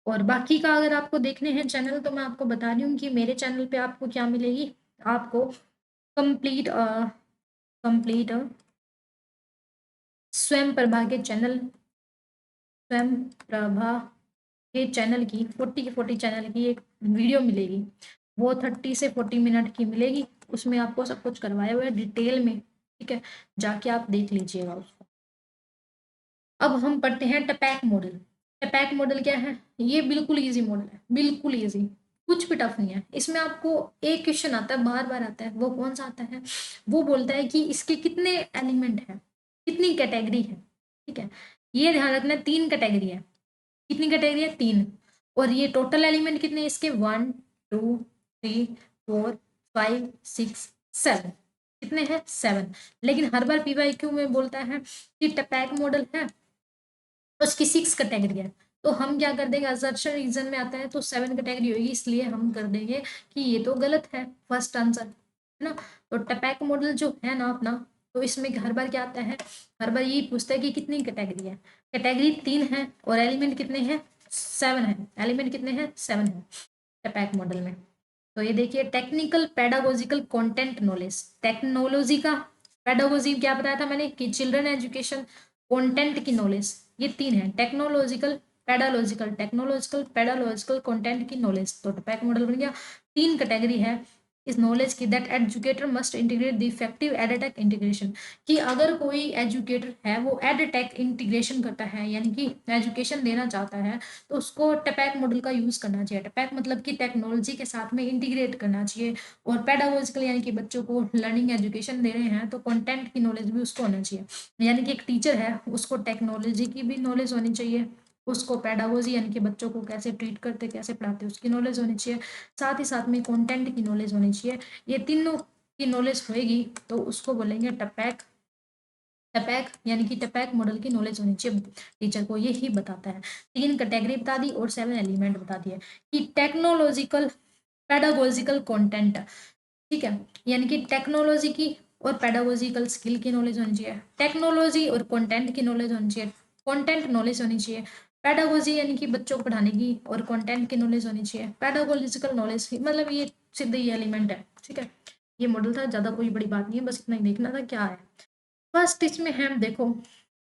और बाकी का अगर आपको देखने हैं चैनल, तो मैं आपको बता रही हूँ कि मेरे चैनल पे आपको क्या मिलेगी। आपको कंप्लीट कंप्लीट स्वयं प्रभा के चैनल, स्वयं प्रभा के चैनल की 40 के 40 चैनल की एक वीडियो मिलेगी। वो 30 से 40 मिनट की मिलेगी। उसमें आपको सब कुछ करवाया हुआ है डिटेल में, ठीक है। जाके आप देख लीजिएगा उसको। अब हम पढ़ते हैं टपैक मॉडल। टपैक मॉडल क्या है? ये बिल्कुल इजी मॉडल है, बिल्कुल इजी, कुछ भी टफ नहीं है। इसमें आपको एक क्वेश्चन आता है, बार बार आता है। वो कौन सा आता है? वो बोलता है कि इसके कितने एलिमेंट हैं, कितनी कैटेगरी है, ठीक है। ये ध्यान रखना, 3 कैटेगरी है। कितनी कैटेगरी है? 3। और ये टोटल एलिमेंट कितने हैं इसके? 1 2 3 4 5 6 7। कितने हैं? 7। लेकिन हर बार PYQ में बोलता है कि टपैक मॉडल है, उसकी 6 कैटेगरी है। तो हम क्या कर देंगे, असर्शन रीजन में आता है तो 7 कैटेगरी होगी, इसलिए हम कर देंगे कि ये तो गलत है, फर्स्ट आंसर, है ना। तो टपैक मॉडल जो है ना अपना, तो इसमें हर बार क्या आता है? हर बार यही पूछता है कि कितनी कैटेगरी है। कैटेगरी 3 है और एलिमेंट कितने हैं? 7 है। एलिमेंट कितने हैं? 7 है टपैक मॉडल में। तो ये देखिए, technical pedagogical content knowledge. Technology का, पेडागोजी क्या बताया था मैंने कि चिल्ड्रन एजुकेशन, कंटेंट की नॉलेज, ये 3 है। Technological, pedagogical, technological pedagogical content की नॉलेज। तो टपैक मॉडल बन गया। 3 कैटेगरी है इस नॉलेज की, that educator must integrate the effective edtech integration. कि अगर कोई एजुकेटर है वो एडटेक इंटीग्रेशन करता है, यानी कि एजुकेशन देना चाहता है, तो उसको टपैक मॉडल का यूज करना चाहिए। टपैक मतलब कि टेक्नोलॉजी के साथ में इंटीग्रेट करना चाहिए। और पेडागोजिकल यानी कि बच्चों को लर्निंग एजुकेशन दे रहे हैं, तो कंटेंट की नॉलेज भी उसको होना चाहिए। यानी कि एक टीचर है उसको टेक्नोलॉजी की भी नॉलेज होनी चाहिए, उसको पेडागोजी यानी कि बच्चों को कैसे ट्रीट करते, कैसे पढ़ाते, उसकी नॉलेज होनी चाहिए। साथ ही साथ में कंटेंट की नॉलेज होनी चाहिए। ये तीनों की नॉलेज होएगी तो उसको बोलेंगे टपैक। टपैक यानी कि टपैक मॉडल की नॉलेज होनी चाहिए टीचर को, ये ही बताता है। 3 कैटेगरी बता दी और 7 एलिमेंट बता दिए। कि टेक्नोलॉजिकल पेडागोजिकल कंटेंट, ठीक है, यानी कि टेक्नोलॉजी की और पेडागोजिकल स्किल की नॉलेज होनी चाहिए, टेक्नोलॉजी और कंटेंट की नॉलेज होनी चाहिए, कंटेंट नॉलेज होनी चाहिए, पेडागोजी यानी कि बच्चों को पढ़ाने की और कंटेंट की नॉलेज होनी चाहिए, पेडागोजिकल नॉलेज की मतलब ये सीधे ही एलिमेंट है, ठीक है। ये मॉडल था, ज्यादा कोई बड़ी बात नहीं है, बस इतना ही देखना था क्या है। फर्स्ट इसमें हम देखो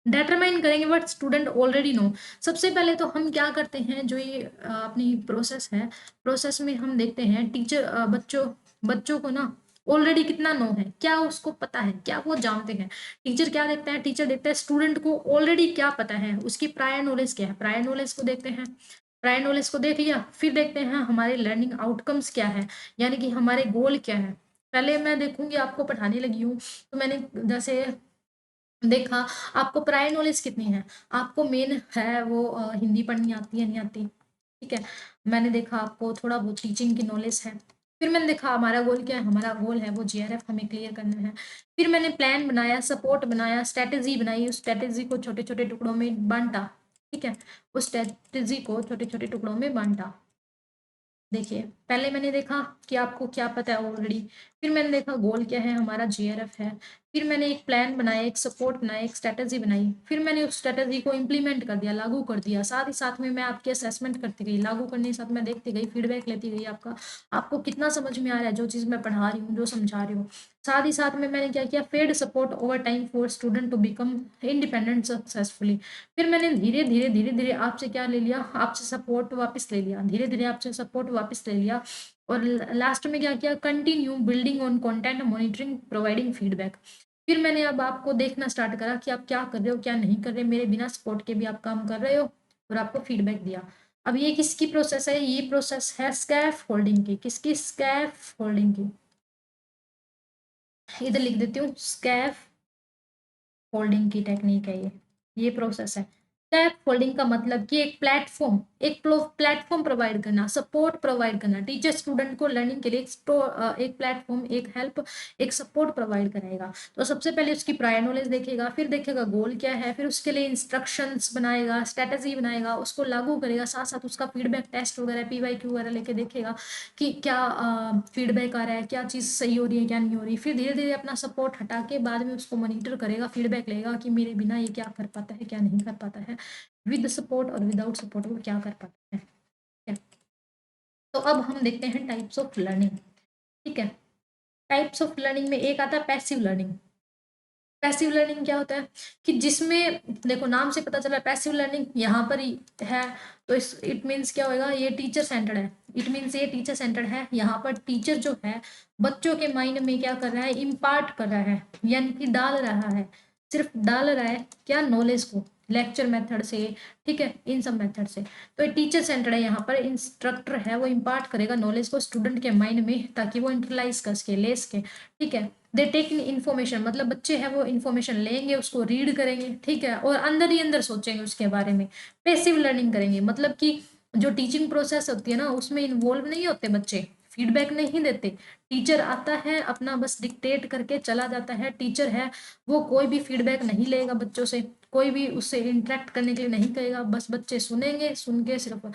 डिटरमाइन करेंगे व्हाट स्टूडेंट ऑलरेडी नो। सबसे पहले तो हम क्या करते हैं, जो ये अपनी प्रोसेस है, प्रोसेस में हम देखते हैं टीचर बच्चों बच्चों को ना ऑलरेडी कितना नो है, क्या उसको पता है, क्या वो जानते हैं। टीचर क्या देखता है, टीचर देखता है स्टूडेंट को ऑलरेडी क्या पता है, उसकी प्रायर नॉलेज क्या है, प्रायर नॉलेज को देखते हैं। प्रायर नॉलेज को देख लिया, फिर देखते हैं हमारे लर्निंग आउटकम्स क्या है, यानी कि हमारे गोल क्या है। पहले मैं देखूंगी, आपको पढ़ाने लगी हूँ तो मैंने जैसे देखा आपको प्रायर नॉलेज कितनी है, आपको मेन है वो हिंदी पढ़नी आती है नहीं आती, ठीक है। मैंने देखा आपको थोड़ा बहुत टीचिंग की नॉलेज है। फिर मैंने देखा हमारा गोल क्या है, हमारा गोल है वो जीआरएफ हमें क्लियर करना है। फिर मैंने प्लान बनाया, सपोर्ट बनाया, स्ट्रेटेजी बनाई, उस स्ट्रेटेजी को छोटे छोटे टुकड़ों में बांटा, ठीक है, उस स्ट्रेटेजी को छोटे छोटे टुकड़ों में बांटा। देखिए पहले मैंने देखा कि आपको क्या पता है ऑलरेडी, फिर मैंने देखा गोल क्या है, हमारा जीआरएफ है। फिर मैंने एक प्लान बनाया, एक सपोर्ट बनाया, एक स्ट्रेटजी बनाई, फिर मैंने उस स्ट्रेटजी को इम्प्लीमेंट कर दिया, लागू कर दिया। साथ ही साथ में मैं आपकी असेसमेंट करती गई, लागू करने के साथ मैं देखती गई, फीडबैक लेती गई, आपका आपको कितना समझ में आ रहा है जो चीज़ मैं पढ़ा रही हूँ, जो समझा रही हूँ। साथ ही साथ में मैंने क्या किया, fade support over time for student to become independent successfully. फिर मैंने धीरे धीरे धीरे धीरे आपसे क्या ले लिया, आपसे सपोर्ट वापस ले लिया, धीरे धीरे आपसे सपोर्ट वापस ले लिया। और लास्ट में क्या किया, continue building on content, monitoring, providing feedback. फिर मैंने अब आपको देखना स्टार्ट करा कि आप क्या कर रहे हो, क्या नहीं कर रहे, मेरे बिना सपोर्ट के भी आप काम कर रहे हो, और आपको फीडबैक दिया। अब ये किसकी प्रोसेस है, ये प्रोसेस है स्कैफ फोल्डिंग की, किसकी, स्कैफ फोल्डिंग की। इधर लिख देती हूँ, स्कैफ फोल्डिंग की टेक्निक है ये प्रोसेस है। स्कैफ फोल्डिंग का मतलब कि एक प्लेटफॉर्म प्रोवाइड करना, सपोर्ट प्रोवाइड करना, टीचर स्टूडेंट को लर्निंग के लिए एक प्लेटफॉर्म, एक हेल्प, एक सपोर्ट प्रोवाइड कराएगा। तो सबसे पहले उसकी प्रायर नॉलेज देखेगा, फिर देखेगा गोल क्या है, फिर उसके लिए इंस्ट्रक्शंस बनाएगा, स्ट्रेटेजी बनाएगा, उसको लागू करेगा, साथ साथ उसका फीडबैक टेस्ट वगैरह, पीवाईक्यू वगैरह लेके देखेगा कि क्या फीडबैक आ रहा है, क्या चीज़ सही हो रही है, क्या नहीं हो रही। फिर धीरे धीरे अपना सपोर्ट हटा के बाद में उसको मॉनिटर करेगा, फीडबैक लेगा कि मेरे बिना ये क्या कर पाता है, क्या नहीं कर पाता है, विद सपोर्ट और विदाउट सपोर्ट वो क्या कर पाता है, ठीक है। तो अब हम देखते हैं टाइप्स ऑफ लर्निंग, ठीक है। टाइप्स ऑफ लर्निंग में एक आता है पैसिव लर्निंग। पैसिव लर्निंग क्या होता है कि जिसमें देखो नाम से पता चला पैसिव लर्निंग यहाँ पर ही है, तो इस इट मीन्स क्या होगा, ये टीचर सेंटर्ड है, इट मीन्स ये टीचर सेंटर्ड है। यहाँ पर टीचर जो है बच्चों के माइंड में क्या कर रहा है, इम्पार्ट कर रहा है, यानी कि डाल रहा है, सिर्फ डाल रहा है क्या, नॉलेज को, लेक्चर मेथड से, ठीक है, इन सब मेथड से। तो ये टीचर सेंटर्ड है, यहाँ पर इंस्ट्रक्टर है वो इम्पार्ट करेगा नॉलेज को स्टूडेंट के माइंड में, ताकि वो इंटरलाइज कर सके, ले सके, ठीक है। दे टेक इन इन्फॉर्मेशन, मतलब बच्चे हैं वो इन्फॉर्मेशन लेंगे, उसको रीड करेंगे, ठीक है, और अंदर ही अंदर सोचेंगे उसके बारे में। पैसिव लर्निंग करेंगे, मतलब कि जो टीचिंग प्रोसेस होती है ना उसमें इन्वॉल्व नहीं होते बच्चे, फीडबैक नहीं देते। टीचर आता है अपना बस डिक्टेट करके चला जाता है, टीचर है वो कोई भी फीडबैक नहीं लेगा बच्चों से, कोई भी उससे इंटरेक्ट करने के लिए नहीं करेगा, बस बच्चे सुनेंगे, सुन के सिर्फ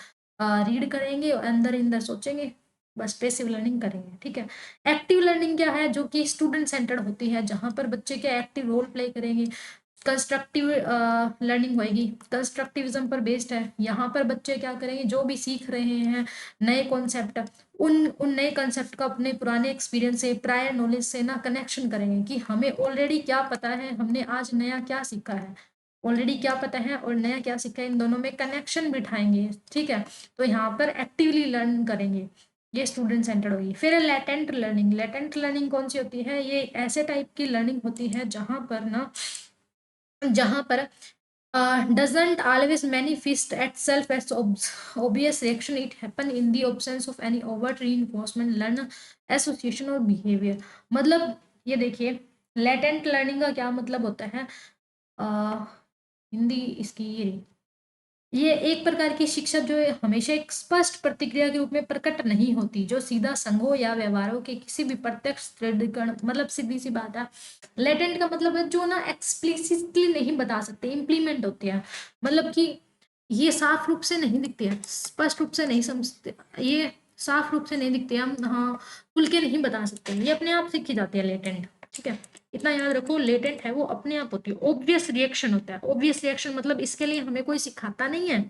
रीड करेंगे और अंदर अंदर सोचेंगे, बस पैसिव लर्निंग करेंगे, ठीक है। एक्टिव लर्निंग क्या है, जो कि स्टूडेंट सेंटर्ड होती है, जहां पर बच्चे के एक्टिव रोल प्ले करेंगे, कंस्ट्रक्टिव लर्निंग होएगी, कंस्ट्रक्टिविज्म पर बेस्ड है। यहाँ पर बच्चे क्या करेंगे, जो भी सीख रहे हैं नए कॉन्सेप्ट, उन उन नए कॉन्सेप्ट का अपने पुराने एक्सपीरियंस से, प्रायर नॉलेज से ना कनेक्शन करेंगे कि हमें ऑलरेडी क्या पता है, हमने आज नया क्या सीखा है, ऑलरेडी क्या पता है और नया क्या सीखा है, इन दोनों में कनेक्शन बिठाएंगे, ठीक है। तो यहाँ पर एक्टिवली लर्न करेंगे, ये स्टूडेंट सेंटर्ड होगी। फिर लेटेंट लर्निंग, लेटेंट लर्निंग कौन सी होती है, ये ऐसे टाइप की लर्निंग होती है जहां पर doesn't always manifest itself as obvious reaction, it happen in the absence of any overt reinforcement, learn association और behavior। मतलब ये देखिए लेटेंट लर्निंग का क्या मतलब होता है, अ, हिंदी इसकी ये एक प्रकार की शिक्षा जो है हमेशा एक स्पष्ट प्रतिक्रिया के रूप में प्रकट नहीं होती, जो सीधा संघों या व्यवहारों के किसी भी प्रत्यक्ष दृढ़ीकरण, मतलब सीधी सी बात है, लेटेंट का मतलब है जो ना एक्सप्लिसिटली नहीं बता सकते, इम्प्लीमेंट होते हैं, मतलब कि ये साफ रूप से नहीं दिखते हैं, स्पष्ट रूप से नहीं समझते, ये साफ रूप से नहीं दिखते, हम हाँ खुल के नहीं बता सकते, ये अपने आप सीखी जाती है लेटेंट। ठीक है, इतना याद रखो, लेटेंट है वो अपने आप होती है। ऑब्वियस रिएक्शन होता है, ऑब्वियस रिएक्शन मतलब इसके लिए हमें कोई सिखाता नहीं है,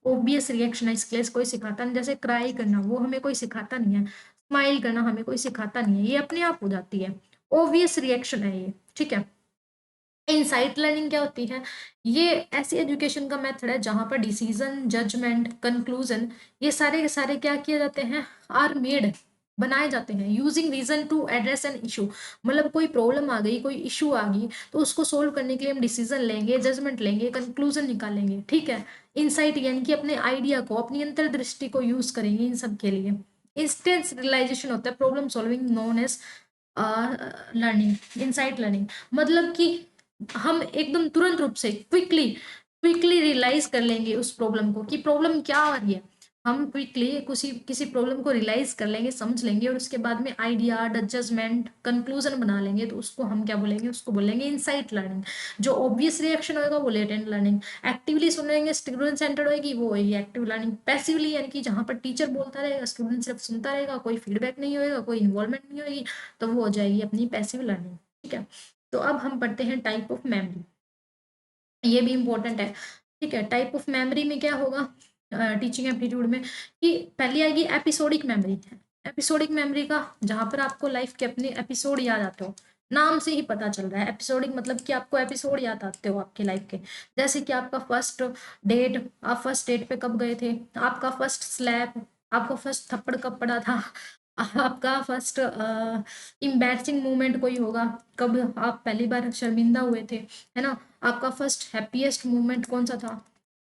ऑब्वियस रिएक्शन है इसके लिए कोई सिखाता नहीं। जैसे क्राई करना वो हमें कोई सिखाता नहीं है, स्माइल करना हमें कोई सिखाता नहीं है, ये अपने आप हो जाती है, ऑब्वियस रिएक्शन है ये। ठीक है, इनसाइट लर्निंग क्या होती है? ये ऐसी एजुकेशन का मेथड है जहां पर डिसीजन, जजमेंट, कंक्लूजन, ये सारे के सारे क्या किए जाते हैं, आर मेड, बनाए जाते हैं using reason to address an issue. मतलब कोई प्रॉब्लम आ गई, कोई इशू आ गई, तो उसको सोल्व करने के लिए हम डिसीजन लेंगे, जजमेंट लेंगे, कंक्लूजन निकालेंगे। ठीक है, इंसाइट यानी कि अपने आइडिया को, अपनी अंतर्दृष्टि को यूज करेंगे इन सब के लिए। इंस्टेंस रियलाइजेशन होता है problem solving known as learning, insight learning. मतलब कि हम एकदम तुरंत रूप से क्विकली क्विकली रियलाइज कर लेंगे उस प्रॉब्लम को कि प्रॉब्लम क्या आ रही है। हम क्विकली किसी किसी प्रॉब्लम को रियलाइज कर लेंगे, समझ लेंगे, और उसके बाद में आइडिया, जजमेंट, कंक्लूजन बना लेंगे, तो उसको हम क्या बोलेंगे, उसको बोलेंगे इनसाइट लर्निंग। जो ऑब्वियस रिएक्शन होगा वो लेटेंट लर्निंग। एक्टिवली सुनेंगे, स्टूडेंट सेंटर्ड होगी, वो होगी एक्टिव लर्निंग। पैसिवली यानी कि जहाँ पर टीचर बोलता रहेगा, स्टूडेंट सिर्फ सुनता रहेगा, कोई फीडबैक नहीं होगा, कोई इन्वॉल्वमेंट नहीं होगी, तो वो हो जाएगी अपनी पैसिव लर्निंग। ठीक है, तो अब हम पढ़ते हैं टाइप ऑफ मेमोरी, ये भी इंपॉर्टेंट है। ठीक है, टाइप ऑफ मेमोरी में क्या होगा टीचिंग एप्टीट्यूड में, कि पहली आएगी एपिसोडिक मेमोरी। एपिसोडिक मेमोरी का जहां पर आपको लाइफ के अपने एपिसोड याद आते हो, नाम से ही पता चल रहा है एपिसोडिक मतलब कि आपको एपिसोड याद आते हो आपके लाइफ के। जैसे कि आपका फर्स्ट डेट, आप फर्स्ट डेट पे कब गए थे, आपका फर्स्ट स्लैप, आपको फर्स्ट थप्पड़ कब पड़ा था, आपका फर्स्ट इम्बैरसिंग मोमेंट कोई होगा, कब आप पहली बार शर्मिंदा हुए थे, है ना। आपका फर्स्ट हैप्पीएस्ट मोमेंट कौन सा था,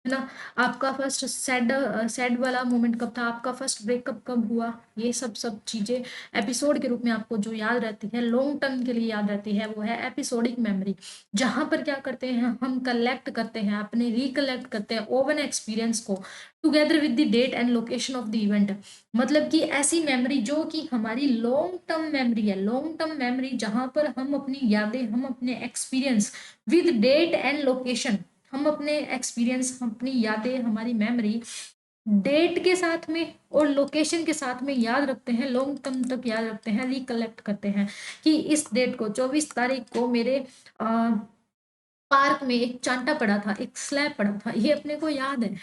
है ना। आपका फर्स्ट सैड सैड वाला मोमेंट कब था, आपका फर्स्ट ब्रेकअप कब हुआ। ये सब सब चीजें एपिसोड के रूप में आपको जो याद रहती है, लॉन्ग टर्म के लिए याद रहती है, वो है एपिसोडिक मेमोरी। जहां पर क्या करते हैं हम, कलेक्ट करते हैं, अपने रिकलेक्ट करते हैं ओवन एक्सपीरियंस को together with the date and location of the event. मतलब कि ऐसी मेमोरी जो कि हमारी लॉन्ग टर्म मेमोरी है, लॉन्ग टर्म मेमोरी जहां पर हम अपनी यादें, हम अपने experience with date and location, हम अपने एक्सपीरियंस, अपनी यादें, हमारी मेमोरी डेट के साथ में और लोकेशन के साथ में याद रखते हैं, लॉन्ग टर्म तक याद रखते हैं, रिकलेक्ट करते हैं कि इस डेट को 24 तारीख को मेरे पार्क में एक चांटा पड़ा था, एक स्लैब पड़ा था, ये अपने को याद है।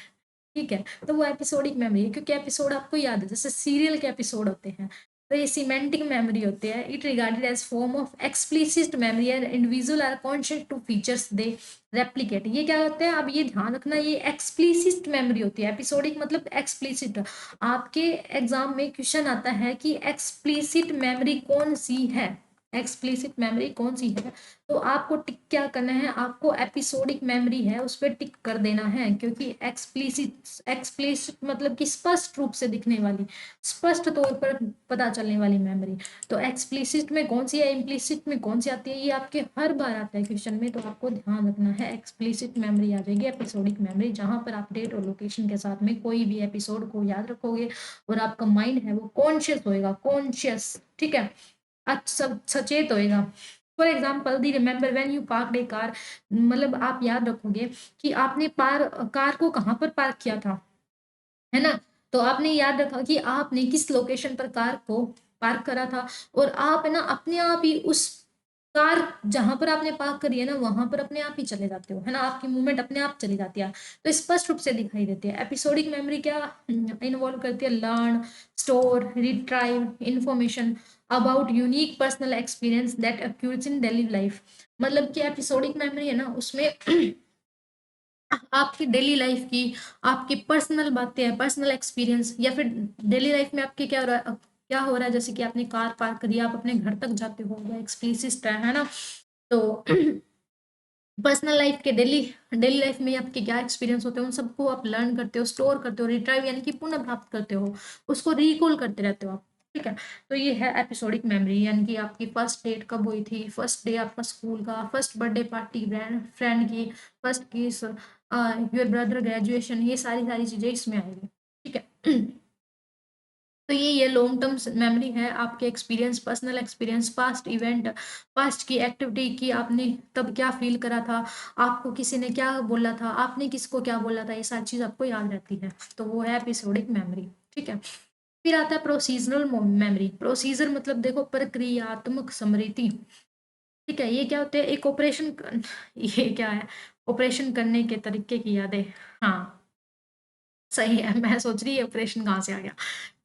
ठीक है, तो वो एपिसोडिक मेमोरी है, क्योंकि एपिसोड आपको याद है, जैसे सीरियल के एपिसोड होते हैं, तो ये सिमेंटिक मेमोरी होती है। It regarded as form of explicit memory and individual are conscious to features they replicate. ये क्या होते हैं, अब ये ध्यान रखना, ये एक्सप्लिसिट मेमोरी होती है। एपिसोडिक मतलब एक्सप्लिसिट। आपके एग्जाम में क्वेश्चन आता है कि एक्सप्लिसिट मेमोरी कौन सी है, एक्सप्लिसिट मेमोरी कौन सी है, तो आपको टिक क्या करना है, आपको एपिसोडिक मेमोरी है उस पर टिक कर देना है, क्योंकि एक्सप्लिसिट, एक्सप्लिसिट मतलब कि स्पष्ट रूप से दिखने वाली, स्पष्ट तौर पर पता चलने वाली मेमोरी। तो एक्सप्लिसिट में कौन सी है, इम्प्लिसिट में कौन सी आती है, ये आपके हर बार आता है क्वेश्चन में, तो आपको ध्यान रखना है। एक्सप्लिसिट मेमोरी आ जाएगी, एपिसोडिक मेमोरी जहां पर आप डेट और लोकेशन के साथ में कोई भी एपिसोड को याद रखोगे और आपका माइंड है वो कॉन्शियस होएगा, कॉन्शियस। ठीक है, सब सचेत होएगा। For example the remember when you park A car, मतलब आप याद रखोगे कि आपने कार को कहाँ पर पार्क किया था, है ना। तो आपने याद रखा कि आपने किस लोकेशन पर कार को पार्क करा था, और आप है ना अपने आप ही उस कार जहां पर आपने पार्क करी है ना, वहां पर अपने आप ही चले जाते हो, है ना, आपकी मूवमेंट अपने आप चली जाती है, तो स्पष्ट रूप से दिखाई देती है। एपिसोडिक मेमोरी क्या इन्वॉल्व करती है, learn, store, retrieve information about unique personal experience that occurs in daily life. मतलब कि एपिसोडिक मेमोरी है ना, उसमें आपकी डेली लाइफ की, आपकी पर्सनल बातें, पर्सनल एक्सपीरियंस, या फिर डेली लाइफ में आपके क्या हो रहा है, जैसे कि आपने कार पार्क करी, आप अपने घर तक जाते हो, वो एक्सप्लिसिट है ना। तो पर्सनल लाइफ के डेली डेली लाइफ में आपके क्या एक्सपीरियंस होते हैं, उन सबको आप लर्न करते हो, स्टोर करते हो, रिट्राइव यानी कि पुनः प्राप्त करते हो, उसको रिकॉल करते रहते हो आप। ठीक है, तो ये है एपिसोडिक मेमोरी, यानी कि आपकी फर्स्ट डेट कब हुई थी, फर्स्ट डे आपका स्कूल का, फर्स्ट बर्थडे पार्टी फ्रेंड की, फर्स्ट किस, योर ब्रदर ग्रेजुएशन, ये सारी सारी चीजें इसमें आएगी। ठीक है, तो ये लॉन्ग टर्म मेमोरी है, आपके experience, personal experience, past event, past की एक्टिविटी की, आपने तब क्या फील करा था, आपको किसी ने क्या बोला था, आपने किसको क्या बोला था, ये सारी चीज आपको याद रहती है, तो वो है एपिसोडिक मेमोरी। ठीक है, फिर आता है प्रोसीजरल मेमोरी। प्रोसीजर मतलब देखो प्रक्रियात्मक स्मृति, ठीक है। ये क्या होते हैं, एक ऑपरेशन ये क्या है, ऑपरेशन करने के तरीके की यादें। हाँ, सही है। मैं सोच रही है ऑपरेशन कहाँ से आ गया।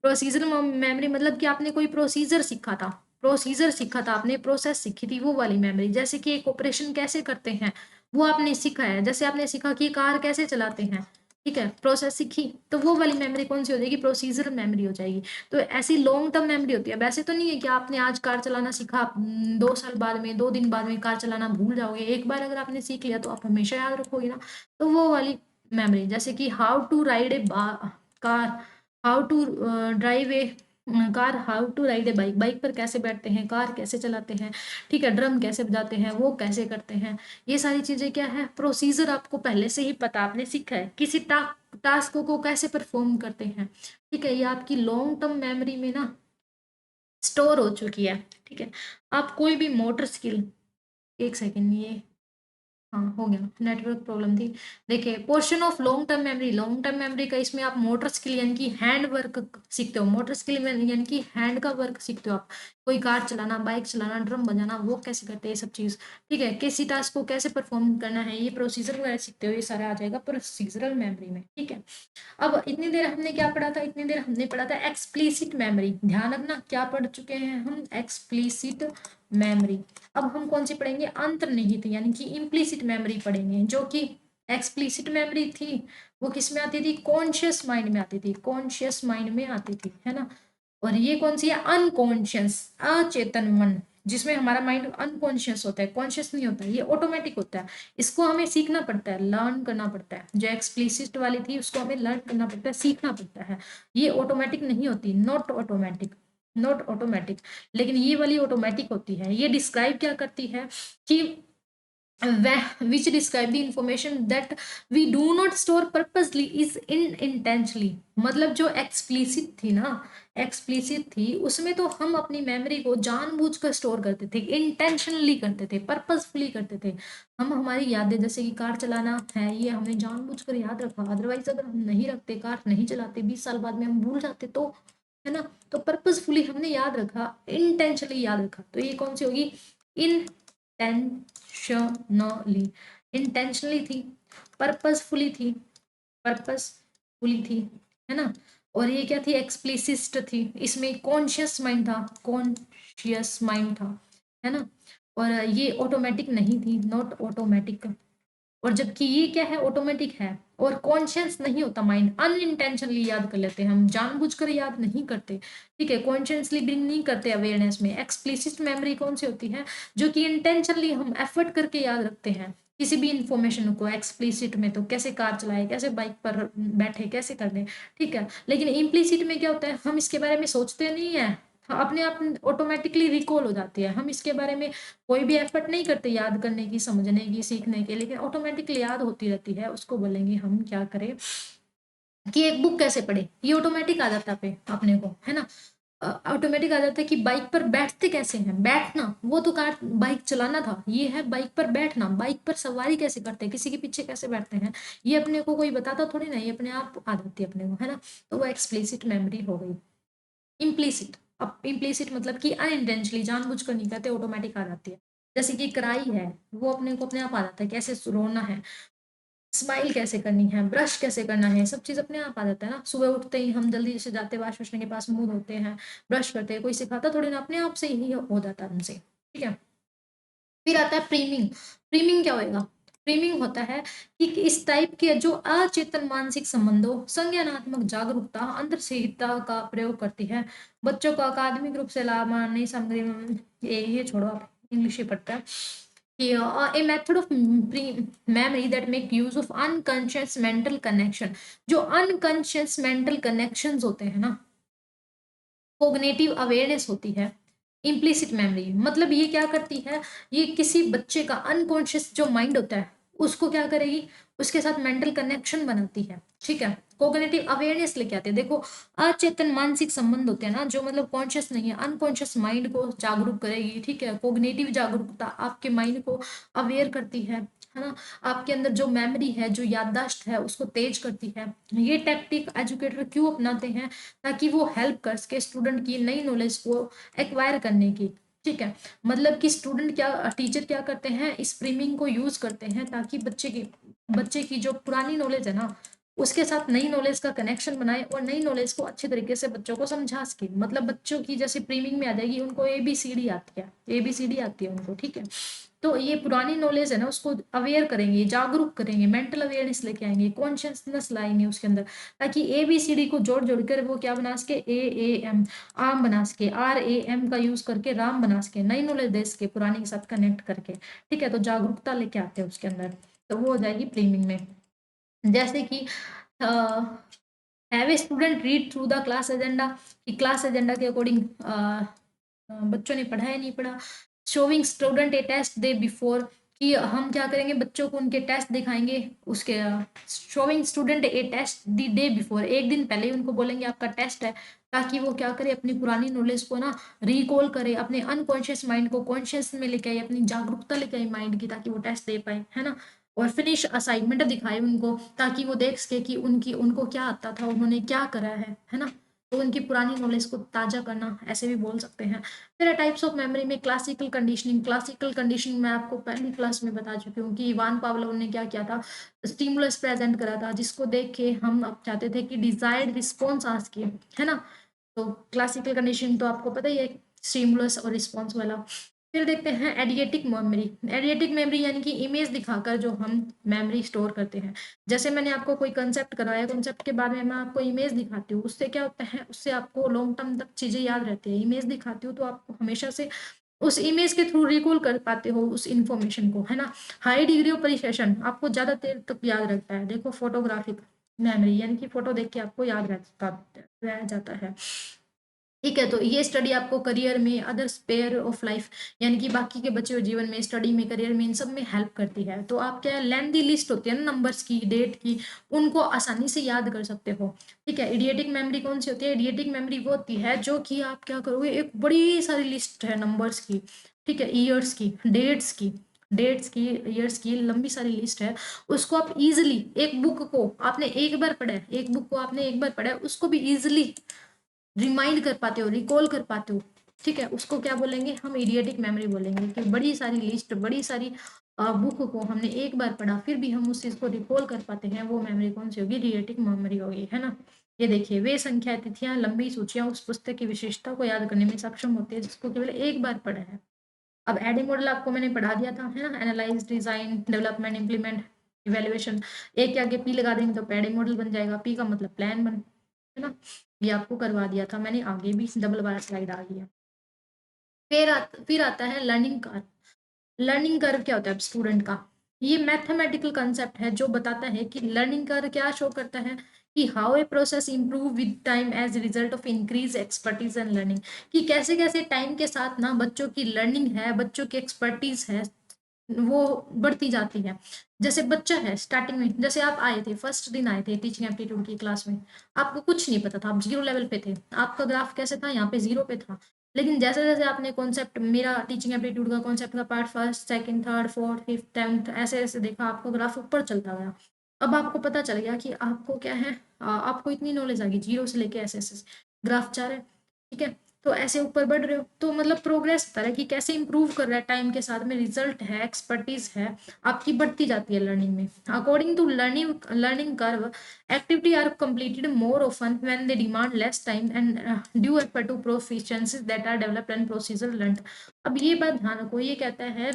प्रोसीजरल मेमोरी मतलब कि आपने कोई प्रोसीजर सीखा था, प्रोसीजर सीखा था आपने, प्रोसेस सीखी थी, वो वाली मेमोरी। जैसे कि एक ऑपरेशन कैसे करते हैं वो आपने सीखा है, जैसे आपने सीखा कि कार कैसे चलाते हैं, ठीक है, प्रोसेस सीखी, तो वो वाली मेमोरी कौन सी हो जाएगी, प्रोसीजरल मेमोरी हो जाएगी। तो ऐसी लॉन्ग टर्म मेमोरी होती है। वैसे तो नहीं है कि आपने आज कार चलाना सीखा, 2 साल बाद में, 2 दिन बाद में कार चलाना भूल जाओगे। एक बार अगर आपने सीख लिया तो आप हमेशा याद रखोगे ना। तो वो वाली मेमोरी, जैसे कि how to ride a car, how to drive a car, how to ride a bike, bike पर कैसे बैठते हैं, कार कैसे चलाते हैं, ठीक है, ड्रम कैसे बजाते हैं, वो कैसे करते हैं। ये सारी चीजें क्या है, प्रोसीजर आपको पहले से ही पता, आपने सीखा है। किसी टास्क को कैसे परफॉर्म करते हैं, ठीक है, ये आपकी लॉन्ग टर्म मेमोरी में ना स्टोर हो चुकी है, ठीक है। आप कोई भी मोटर स्किल, एक सेकेंड, ये हाँ हो गया, नेटवर्क प्रॉब्लम थी। देखिए, portion of long term memory, long term memory का इसमें आप मोटर स्किल यानी कि हैंड वर्क सीखते हो। मोटर स्किल में यानी कि हैंड का वर्क सीखते हो आप। कोई कार चलाना, बाइक चलाना, ड्रम बजाना, वो कैसे करते हैं, ये सब चीज, ठीक है। किसी टास्क को कैसे परफॉर्म करना है, ये प्रोसीजर वगैरह सीखते हो। ये सारा आ जाएगा प्रोसीजरल मेमोरी में, ठीक है। अब इतनी देर हमने क्या पढ़ा था, इतनी देर हमने पढ़ा था एक्सप्लिसिट मेमोरी। ध्यान रखना क्या पढ़ चुके हैं हम, एक्सप्लिसिट मेमोरी। अब हम कौन सी पढ़ेंगे, अंतर्निहित यानी कि इम्प्लिसिट मेमोरी पढ़ेंगे। जो कि एक्सप्लिसिट मेमोरी थी वो किस में आती थी, कॉन्शियस माइंड में आती थी, कॉन्शियस माइंड में आती थी, है ना। और ये कौन सी है, अनकॉन्शियस, अचेतन मन, जिसमें हमारा माइंड अनकॉन्शियस होता है, कॉन्शियस नहीं होता है, ये ऑटोमेटिक होता है। इसको हमें सीखना पड़ता है, लर्न करना पड़ता है। जो एक्सप्लिसिट वाली थी उसको हमें लर्न करना पड़ता है, सीखना पड़ता है। ये ऑटोमेटिक नहीं होती, नॉट ऑटोमेटिक, नॉट ऑटोमेटिक। लेकिन ये वाली ऑटोमेटिक होती है। ये डिस्क्राइब क्या करती है कि which describe the information that we do not store purposely is intentionally। मतलब जो एक्सप्लिसिट थी ना, एक्सप्लिसिट थी उसमें तो हम अपनी मेमोरी को जानबूझकर स्टोर करते थे, इंटेंशनली करते थे, पर्पसफुली करते थे। हम हमारी यादें, जैसे कि कार चलाना है, ये हमने जानबूझकर याद रखा। अदरवाइज अगर हम नहीं रखते, कार नहीं चलाते, 20 साल बाद में हम भूल जाते तो, है ना। तो पर्पसफुली हमने याद रखा, इंटेंशनली याद रखा, तो ये कौन सी होगी, इंटेंशनली, इंटेंशनली थी, पर्पसफुली थी, पर्पसफुली थी, है ना। और ये क्या थी, एक्सप्लिसिस्ट थी, इसमें कॉन्शियस माइंड था, कॉन्शियस माइंड था, है ना। और ये ऑटोमेटिक नहीं थी, नॉट ऑटोमेटिक। और जबकि ये क्या है, ऑटोमेटिक है और कॉन्शियस नहीं होता माइंड, अनइंटेंशनली याद कर लेते हैं हम, जानबूझकर याद नहीं करते, ठीक है, कॉन्शियसली ब्रिंग नहीं करते अवेयरनेस में। एक्सप्लिसिट मेमोरी कौन सी होती है, जो कि इंटेंशनली हम एफर्ट करके याद रखते हैं किसी भी इंफॉर्मेशन को। एक्सप्लिसिट में तो कैसे कार चलाए, कैसे बाइक पर बैठे, कैसे कर ले, ठीक है। लेकिन इम्प्लिसिट में क्या होता है, हम इसके बारे में सोचते नहीं है, अपने आप ऑटोमेटिकली रिकॉल हो जाती है। हम इसके बारे में कोई भी एफर्ट नहीं करते याद करने की, समझने की, सीखने की, लेकिन ऑटोमेटिकली याद होती रहती है। उसको बोलेंगे हम क्या करें, कि एक बुक कैसे पढ़े, ये ऑटोमेटिक आ जाता पे अपने को, है ना। ऑटोमेटिक आ जाता है कि बाइक पर बैठते कैसे हैं, बैठना वो तो कार बाइक चलाना था, ये है बाइक पर बैठना, बाइक पर सवारी कैसे करते हैं, किसी के पीछे कैसे बैठते हैं, ये अपने को कोई बताता थोड़ी ना, ये अपने आप आ जाती है अपने को, है ना। तो वो एक्सप्लिसिट मेमोरी हो गई। इम्प्लिसिट, अब इम्प्लिसिट मतलब कि अनइंटेंशनली, जानबूझकर नहीं करते, ऑटोमेटिक आ जाती है। जैसे कि क्राई है, वो अपने को अपने आप आ जाता है, कैसे रोना है, स्माइल कैसे करनी है, ब्रश कैसे करना है, सब चीज अपने आप आ जाता है ना। सुबह उठते ही हम जल्दी से जाते, वाश वशने के पास मुंह धोते हैं, ब्रश करते हैं, कोई सिखाता थोड़ी ना, अपने आप से ही हो जाता है हमसे, ठीक है। फिर आता है प्रीमिंग। प्रीमिंग क्या होएगा, प्रीमिंग होता है कि इस टाइप के जो अचेतन मानसिक संबंधों, संज्ञानात्मक जागरूकता, अंतर्निहितता का प्रयोग करती है। बच्चों को अकादमिक रूप से लाभ नई सामग्री में, ये छोड़ो, आप इंग्लिश ही पढ़ता है कि a method of memory that make use of unconscious mental connection। जो unconscious mental connections होते हैं ना, कोग्निटिव अवेयरनेस होती है। इम्प्लिसिट मेमोरी मतलब ये क्या करती है, ये किसी बच्चे का अनकॉन्शियस जो माइंड होता है उसको क्या करेगी, उसके साथ मेंटल कनेक्शन बनाती है, ठीक है। कोग्निटिव अवेयरनेस लेके आती है। देखो, अचेतन मानसिक संबंध होते हैं ना, जो मतलब कॉन्शियस नहीं है, अनकॉन्शियस माइंड को जागरूक करेगी, ठीक है। कोग्निटिव जागरूकता आपके माइंड को अवेयर करती है, है ना? आपके अंदर जो मेमोरी है, जो याददाश्त है, उसको तेज करती है। ये टैक्टिक एजुकेटर क्यों अपनाते हैं? ताकि वो हेल्प कर सके स्टूडेंट की नई नॉलेज को एक्वायर करने की। ठीक है? मतलब कि स्टूडेंट क्या टीचर क्या करते हैं, इस फ्रेमिंग को यूज करते हैं ताकि बच्चे की जो पुरानी नॉलेज है ना, उसके साथ नई नॉलेज का कनेक्शन बनाए और नई नॉलेज को अच्छे तरीके से बच्चों को समझा सके। मतलब बच्चों की जैसे प्रीमिंग में आ जाएगी, उनको एबीसीडी आती है, एबीसीडी आती है उनको। ठीक है? तो ये पुरानी नॉलेज है ना, उसको अवेयर करेंगे, जागरूक करेंगे, मेंटल अवेयरनेस लेके आएंगे, कॉन्शियसनेस लाएंगे उसके अंदर, ताकि एबीसीडी को जोड़ जोड़ कर वो क्या बना सके, एएम आम बना सके, आरएएम का यूज करके राम बना सके, नई नॉलेज दे सके पुरानी के साथ कनेक्ट करके। ठीक है? तो जागरूकता लेके आते हैं उसके अंदर, तो वो हो जाएगी प्रीमिंग में। जैसे कि have a student read through the class agenda, कि क्लास एजेंडा के अकॉर्डिंग बच्चों ने पढ़ा है नहीं पढ़ा। Showing student a test day before, कि हम क्या करेंगे, बच्चों को उनके टेस्ट दिखाएंगे, उसके showing student a test the day before, एक दिन पहले ही उनको बोलेंगे आपका टेस्ट है, ताकि वो क्या करे, अपनी पुरानी नॉलेज को ना रिकॉल करे, अपने अनकॉन्शियस माइंड को कॉन्शियस में लेके आए, अपनी जागरूकता लेके आए माइंड की, ताकि वो टेस्ट दे पाए, है ना? और फिनिश असाइनमेंट दिखाए उनको, ताकि वो देख सके कि उनको क्या आता था, उन्होंने क्या करा है ना? तो उनकी पुरानी नॉलेज को ताज़ा करना, ऐसे भी बोल सकते हैं। फिर टाइप्स ऑफ मेमोरी में क्लासिकल कंडीशनिंग मैं आपको पहली क्लास में बता चुकी हूँ कि इवान पावलोव ने क्या किया था, स्टिमुलस प्रेजेंट करा था, जिसको देख के हम अब चाहते थे कि डिजायर्ड रिस्पॉन्स आ सके, है ना? तो क्लासिकल कंडीशनिंग तो आपको पता ही है, स्टिमुलस और रिस्पॉन्स वाला। फिर देखते हैं एडिएटिक मेमोरी। एडिएटिक मेमोरी यानी कि इमेज दिखाकर जो हम मेमोरी स्टोर करते हैं। जैसे मैंने आपको कोई कंसेप्ट कराया, कंसेप्ट के बारे में मैं आपको इमेज दिखाती हूँ, उससे क्या होता है, उससे आपको लॉन्ग टर्म तक चीजें याद रहती है। इमेज दिखाती हूँ तो आपको हमेशा से उस इमेज के थ्रू रिकॉल कर पाते हो उस इंफॉर्मेशन को, है ना? हाई डिग्री ऑफ प्रिसिशन, आपको ज्यादा देर तक याद रहता है। देखो फोटोग्राफिक मेमोरी, यानी कि फोटो देख के आपको याद रह जाता है। ठीक है? तो ये स्टडी आपको करियर में, अदर स्पेयर ऑफ लाइफ, यानी कि बाकी के बचे हुए जीवन में, स्टडी में, करियर में, इन सब में हेल्प करती है। तो आप क्या, लेंथी लिस्ट होती है ना नंबर्स की, डेट की, उनको आसानी से याद कर सकते हो। ठीक है? इडियटिक मेमोरी कौन सी होती है? इडियटिक मेमोरी वो होती है जो कि आप क्या करोगे, एक बड़ी सारी लिस्ट है नंबर्स की, ठीक है, ईयर्स की, डेट्स की, ईयर्स की लंबी सारी लिस्ट है। उसको आप इजिली, एक बुक को आपने एक बार पढ़ा है, एक बुक को आपने एक बार पढ़ा है, उसको भी इजिली रिमाइंड कर पाते हो, रिकॉल कर पाते हो। ठीक है? उसको क्या बोलेंगे हम, इडियटिक मेमोरी बोलेंगे, कि बड़ी सारी लिस्ट, बड़ी सारी बुक को हमने एक बार पढ़ा, फिर भी हम उस चीज को रिकॉल कर पाते हैं, वो मेमोरी कौन सी होगी, इडियटिक मेमोरी होगी, है ना? ये देखिए, वे संख्या, तिथियां, लंबी सूचियां उस पुस्तक की विशेषता को याद करने में सक्षम होती है जिसको केवल एक बार पढ़ा है। अब एडी मॉडल आपको मैंने पढ़ा दिया था, है ना? Analyse, design, development, implement, evaluation. एक के आगे पी लगा देंगे तो पैडी मॉडल बन जाएगा, पी का मतलब प्लान बन, है ना? ये आपको करवा दिया था मैंने, आगे भी डबल बार स्लाइड आ गई है। फिर आता है लर्निंग कर्व। लर्निंग कर्व क्या होता है स्टूडेंट का? ये मैथमेटिकल कंसेप्ट है जो बताता है कि लर्निंग कर्व क्या शो करता है, कि how a process improve with time as result of increase expertise and learning, कि कैसे कैसे टाइम के साथ ना बच्चों की लर्निंग है, बच्चों की एक्सपर्टीज है, वो बढ़ती जाती है। जैसे बच्चा है स्टार्टिंग में, जैसे आप आए थे, फर्स्ट दिन आए थे टीचिंग एप्टीट्यूड की क्लास में, आपको कुछ नहीं पता था, आप जीरो लेवल पे थे, आपका ग्राफ कैसे था, यहाँ पे जीरो पे था। लेकिन जैसे जैसे आपने कॉन्सेप्ट, मेरा टीचिंग एप्टीट्यूड का कॉन्सेप्ट का part first, second, third, fourth, fifth, tenth, ऐसे ऐसे देखा, आपका ग्राफ ऊपर चलता गया। अब आपको पता चल गया कि आपको क्या है, आपको इतनी नॉलेज आ गई, जीरो से लेके ऐसे ऐसे ग्राफ जा रहा है। ठीक है? तो ऐसे ऊपर बढ़ रहे हो, तो मतलब प्रोग्रेस बता रहा है कि कैसे इंप्रूव कर रहा है टाइम के साथ में, रिजल्ट है, एक्सपर्टीज है आपकी, बढ़ती जाती है लर्निंग में। According to learning curve, activity are completed more often when they demand less time and due effort to proficiencies that are developed and procedure learned। अब ये बात ध्यान रखो, ये कहता है,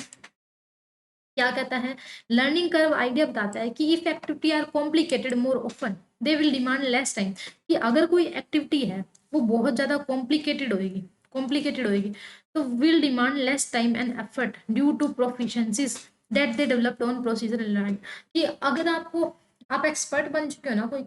क्या कहता है, लर्निंग कर्व आइडिया बताता है कि if activity are complicated more often they will demand less time, कि अगर कोई एक्टिविटी है वो बहुत ज्यादा कॉम्प्लिकेटेड होएगी तो will demand less time and effort due to proficiencies that they developed on procedure and learn. कि अगर आप एक्सपर्ट बन चुके हो ना कोई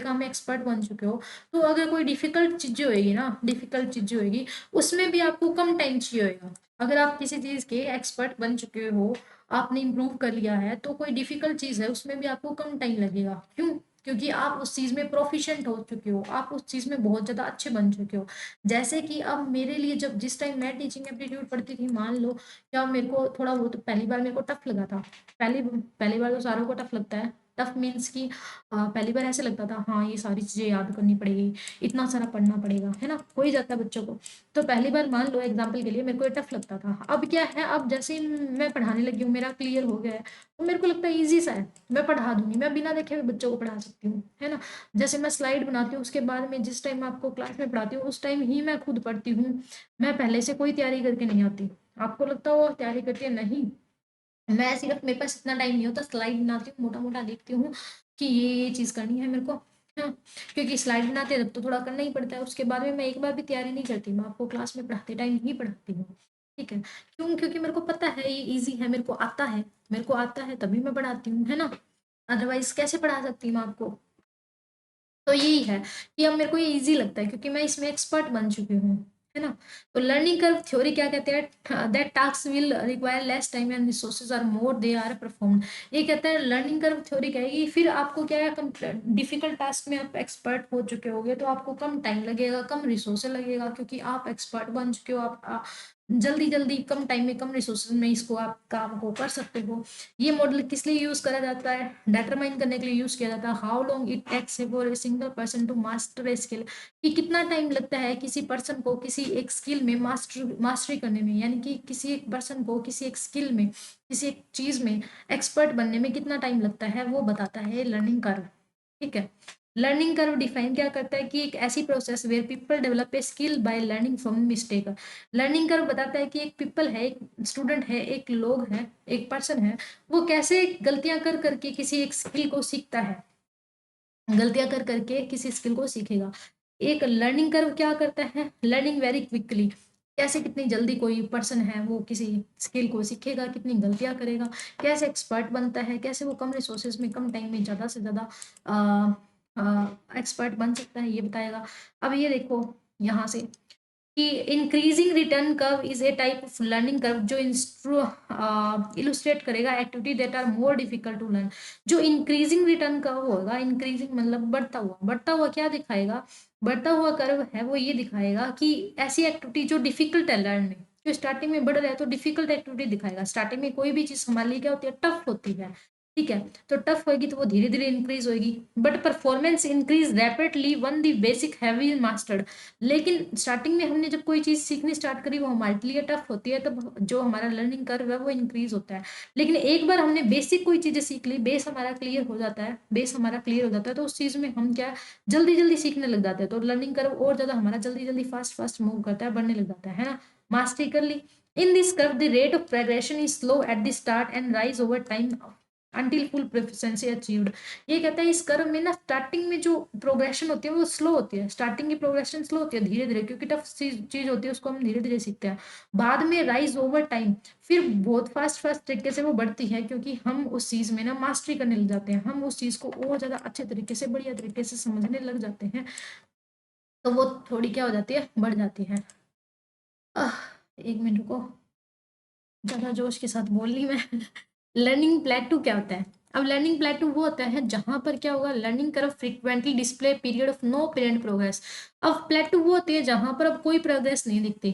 काम में एक्सपर्ट बन चुके हो, तो अगर कोई डिफिकल्ट चीजें होगी उसमें भी आपको कम टाइम चाहिए होगा। अगर आप किसी चीज के एक्सपर्ट बन चुके हो, आपने इम्प्रूव कर लिया है, तो कोई डिफिकल्ट चीज है उसमें भी आपको कम टाइम लगेगा। क्यों? क्योंकि आप उस चीज़ में प्रोफिशिएंट हो चुके हो, आप उस चीज़ में बहुत ज़्यादा अच्छे बन चुके हो। जैसे कि अब मेरे लिए जब जिस टाइम मैं टीचिंग एप्टीट्यूड पढ़ती थी, मान लो क्या मेरे को थोड़ा बहुत पहली बार मेरे को टफ लगा था। पहली बार तो सारों को टफ लगता है। टफ मीन्स कि पहली बार ऐसे लगता था हाँ, ये सारी चीज़ें याद करनी पड़ेगी, इतना सारा पढ़ना पड़ेगा, है ना? हो ही जाता है बच्चों को। तो पहली बार मान लो एग्ज़ाम्पल के लिए मेरे को ये टफ लगता था। अब क्या है, अब जैसे ही मैं पढ़ाने लगी हूँ, मेरा क्लियर हो गया है, तो मेरे को लगता है ईज़ी सा है, मैं पढ़ा दूँगी, मैं बिना देखे हुए बच्चों को पढ़ा सकती हूँ, है ना? जैसे मैं स्लाइड बनाती हूँ, उसके बाद में जिस टाइम आपको क्लास में पढ़ाती हूँ, उस टाइम ही मैं खुद पढ़ती हूँ। मैं पहले से कोई तैयारी करके नहीं आती। आपको लगता होगा तैयारी करती है, नहीं। मैं सिर्फ मेरे पास इतना टाइम नहीं होता, स्लाइड बनाती हूँ, मोटा-मोटा देखती हूँ कि ये चीज़ करनी है मेरे को, हाँ, क्योंकि स्लाइड बनाते हैं तब तो थोड़ा करना ही पड़ता है। उसके बाद में मैं एक बार भी तैयारी नहीं करती, मैं आपको क्लास में पढ़ाते टाइम ही पढ़ाती हूँ, ठीक है? क्यों? क्योंकि मेरे को पता है ये ईज़ी है, मेरे को आता है तभी मैं पढ़ाती हूँ, है ना? अदरवाइज़ कैसे पढ़ा सकती हूँ मैं आपको? तो यही है कि अब मेरे को ये ईज़ी लगता है क्योंकि मैं इसमें एक्सपर्ट बन चुकी हूँ, है ना? तो लर्निंग कर्व थ्योरी क्या कहते हैं? That task will require less time and resources are more they are performed. ये कहता है लर्निंग कर्व थ्योरी कहेगी फिर आपको क्या है, कम डिफिकल्ट टास्क में आप एक्सपर्ट हो चुके होगे तो आपको कम टाइम लगेगा, कम रिसोर्सेज लगेगा क्योंकि आप एक्सपर्ट बन चुके हो। आप जल्दी-जल्दी कम टाइम में, कम रिसोर्सेज में इसको आप काम को कर सकते हो। ये मॉडल किस लिए यूज़ करा जाता है? डिटरमाइन करने के लिए यूज़ किया जाता है how long it takes for a single person to master a skill, कि कितना टाइम लगता है किसी पर्सन को किसी एक स्किल में मास्टरी करने में, यानी कि किसी एक पर्सन को किसी एक स्किल में, किसी एक चीज़ में एक्सपर्ट बनने में कितना टाइम लगता है, वो बताता है लर्निंग कर्व, ठीक है? लर्निंग कर्व डिफाइन क्या करता है कि एक ऐसी process where people develop a skill by learning from mistake. Learning curve बताता है कि एक पीपल है, एक स्टूडेंट है, एक लोग है, एक पर्सन है, वो कैसे गलतियां कर करके किसी एक स्किल को सीखता है, गलतियां कर करके किसी स्किल को सीखेगा। एक लर्निंग कर्व क्या करता है, लर्निंग वेरी क्विकली, कैसे कितनी जल्दी कोई पर्सन है वो किसी स्किल को सीखेगा, कितनी गलतियां करेगा, कैसे एक्सपर्ट बनता है, कैसे वो कम रिसोर्सेज में कम टाइम में ज़्यादा से ज़्यादा एक्सपर्ट बन सकता है, ये बताएगा। अब ये देखो यहाँ से कि increasing return curve is a type of learning curve जो इलुस्ट्रेट करेगा activity that are more difficult to learn. जो इंक्रीजिंग रिटर्न कर्व होगा, इंक्रीजिंग मतलब बढ़ता हुआ क्या दिखाएगा, बढ़ता हुआ कर्व है वो ये दिखाएगा कि ऐसी एक्टिविटी जो डिफिकल्ट है लर्न में, जो स्टार्टिंग में बढ़ रहा है तो डिफिकल्ट एक्टिविटी दिखाएगा। स्टार्टिंग में कोई भी चीज हमारे लिए क्या होती है, टफ होती है, ठीक है? तो टफ होगी तो वो धीरे धीरे इंक्रीज होगी, but performance increase rapidly one the basic heavy mastered. लेकिन स्टार्टिंग में हमने जब कोई चीज़ सीखनी स्टार्ट करी वो हमारे लिए टफ होती है, तब जो हमारा लर्निंग कर्व है वो इंक्रीज होता है। लेकिन एक बार हमने बेसिक कोई चीज़ें सीख ली, बेस हमारा क्लियर हो जाता है, बेस हमारा क्लियर हो जाता है तो उस चीज़ में हम क्या जल्दी जल्दी सीखने लग जाते हैं, तो लर्निंग कर्व और ज़्यादा हमारा जल्दी जल्दी फास्ट फास्ट मूव करता है, बढ़ने लग जाता है ना? मास्टरी कर ली। In this curve the rate of progression is slow at the start and rise over time until full proficiency achieved. ये कहता है इस कर्व में ना स्टार्टिंग में जो प्रोग्रेशन होती है वो स्लो होती है, स्टार्टिंग की प्रोग्रेशन स्लो होती है, धीरे धीरे, क्योंकि टफ चीज होती है उसको हम धीरे धीरे सीखते हैं। बाद में राइज ओवर टाइम फिर बहुत फास्ट फास्ट तरीके से वो बढ़ती है क्योंकि हम उस चीज में ना मास्टरी करने लग जाते हैं, हम उस चीज को और ज्यादा अच्छे तरीके से बढ़िया तरीके से समझने लग जाते हैं, तो वो थोड़ी क्या हो जाती है, बढ़ जाती है। आह, एक मिनट रुको, ज़्यादा जोश के साथ बोल रही मैं। लर्निंग प्लेटू क्या होता है? अब लर्निंग प्लेटू वो होता है जहाँ पर क्या होगा, learning curve frequently display period of no parent progress. अब प्लेटू वो होती है जहाँ पर अब कोई प्रोग्रेस नहीं दिखती।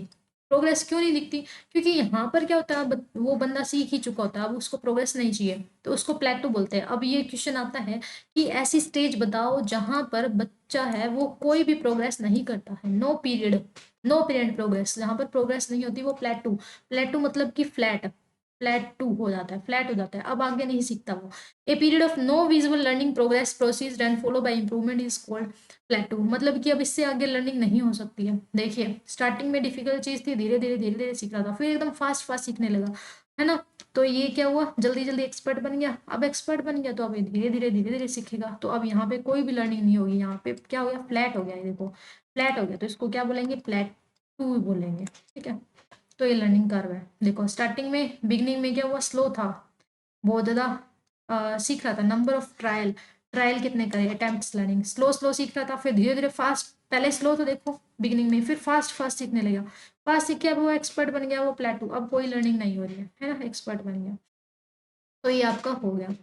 प्रोग्रेस क्यों नहीं दिखती? क्योंकि यहाँ पर क्या होता है, वो बंदा सीख ही चुका होता है, अब उसको प्रोग्रेस नहीं चाहिए, तो उसको प्लेटू बोलते हैं। अब ये क्वेश्चन आता है कि ऐसी स्टेज बताओ जहाँ पर बच्चा है वो कोई भी प्रोग्रेस नहीं करता है, नो पीरियड प्रोग्रेस, जहाँ पर प्रोग्रेस नहीं होती वो प्लेटू। प्लेटू मतलब कि फ्लैट हो जाता है, फ्लैट हो जाता है, अब आगे नहीं सीखता वो। A period of no visual learning progress process and follow by improvement is called प्लेटू। मतलब कि अब इससे आगे लर्निंग नहीं हो सकती है। देखिए स्टार्टिंग में डिफिकल्ट चीज थी, धीरे धीरे सीख रहा था, फिर एकदम फास्ट फास्ट सीखने लगा, है ना? तो ये क्या हुआ, जल्दी जल्दी एक्सपर्ट बन गया। अब एक्सपर्ट बन गया तो अब ये धीरे धीरे सीखेगा, तो अब यहाँ पे कोई भी लर्निंग नहीं होगी, यहाँ पे क्या हो गया, फ्लैट हो गया, ये देखो फ्लैट हो गया, तो इसको क्या बोलेंगे, प्लेटू बोलेंगे, ठीक है? तो ये लर्निंग कर्व है। देखो स्टार्टिंग में बिगनिंग में क्या हुआ, स्लो था, बहुत ज़्यादा सीख रहा था, नंबर ऑफ ट्रायल, ट्रायल कितने करे, अटेम्प्ट्स लर्निंग, स्लो स्लो सीख रहा था, फिर धीरे धीरे फास्ट, पहले स्लो तो देखो बिगिनिंग में, फिर फास्ट फास्ट सीखने लगा, फास्ट सीख के अब वो एक्सपर्ट बन गया, वो प्लेटू, अब कोई लर्निंग नहीं हो रही है ना, एक्सपर्ट बन गया। तो ये आपका हो गया।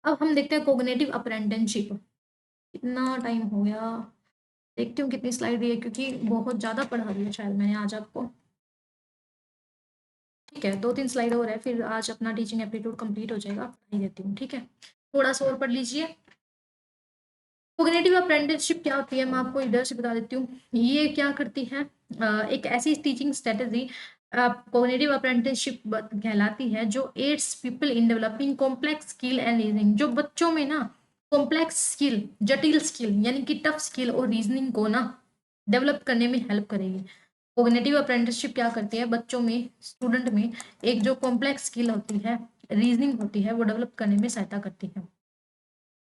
अब हम देखते हैं कोग्निटिव अप्रेंटिसशिप। कितना टाइम हो गया? देखती हूँ कितनी स्लाइड रही है, क्योंकि बहुत ज़्यादा पढ़ा दिया शायद मैंने आज आपको। ठीक है, 2-3 स्लाइड और है, फिर आज अपना टीचिंग एप्टीट्यूड कंप्लीट हो जाएगा, पढ़ा ही देती हूँ, ठीक है? थोड़ा-सा और पढ़ लीजिए। कॉग्निटिव अप्रेंटिसशिप क्या होती है, मैं आपको इधर से बता देती हूँ। ये क्या करती है, एक ऐसी टीचिंग स्ट्रेटजी कॉग्निटिव अप्रेंटिसशिप कहलाती है, जो aids people in developing complex skill and reasoning, जो बच्चों में ना कॉम्प्लेक्स स्किल, जटिल स्किल यानी कि टफ स्किल और रीजनिंग को ना डेवलप करने में हेल्प करेगी। कॉग्निटिव अप्रेंटिसशिप क्या करती है, बच्चों में, स्टूडेंट में एक जो कॉम्प्लेक्स स्किल होती है, रीजनिंग होती है, वो डेवलप करने में सहायता करती है।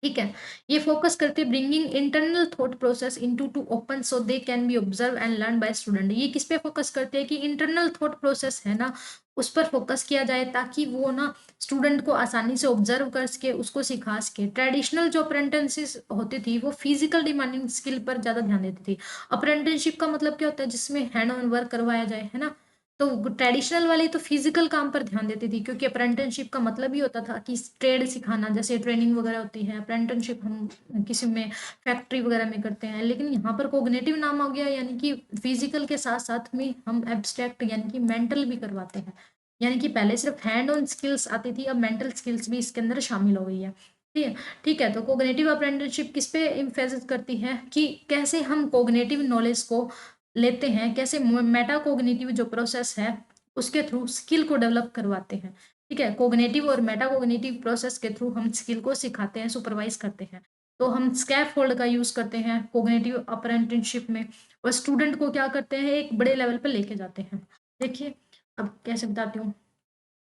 ठीक है, ये फोकस करते हैं bringing internal thought process into two open so they can be observe and learn by student. ये किस पे फोकस करते हैं कि इंटरनल थॉट प्रोसेस है ना, उस पर फोकस किया जाए, ताकि वो ना स्टूडेंट को आसानी से ऑब्जर्व कर सके, उसको सिखा सके। ट्रेडिशनल जो अप्रेंटिसेस होती थी, वो फिजिकल डिमांडिंग स्किल पर ज़्यादा ध्यान देती थी। अप्रेंटिसशिप का मतलब क्या होता है, जिसमें हैंड ऑन वर्क करवाया जाए, है ना। तो ट्रेडिशनल वाली तो फिजिकल काम पर ध्यान देती थी, क्योंकि अप्रेंटिसशिप का मतलब ही होता था कि ट्रेड सिखाना, जैसे ट्रेनिंग वगैरह होती है, अप्रेंटिसशिप हम किसी में फैक्ट्री वगैरह में करते हैं। लेकिन यहाँ पर कोग्निटिव नाम हो गया, यानी कि फिजिकल के साथ साथ में हम एब्स्ट्रैक्ट यानी कि मेंटल भी करवाते हैं। यानी कि पहले सिर्फ हैंड ऑन स्किल्स आती थी, अब मेंटल स्किल्स भी इसके अंदर शामिल हो गई है। ठीक है, ठीक है। तो कोग्निटिव अप्रेंटिसशिप किस पे इम्फेसिस करती है कि कैसे हम कोग्निटिव नॉलेज को लेते हैं, कैसे मेटाकोग्निटिव जो प्रोसेस है उसके थ्रू स्किल को डेवलप करवाते हैं। ठीक है, कोग्निटिव और मेटाकोग्निटिव प्रोसेस के थ्रू हम स्किल को सिखाते हैं, सुपरवाइज करते हैं। तो हम स्कैफोल्ड का यूज करते हैं कोग्निटिव अप्रेंटिसशिप में, और स्टूडेंट को क्या करते हैं, एक बड़े लेवल पर लेके जाते हैं। देखिए, अब कैसे बताती हूँ।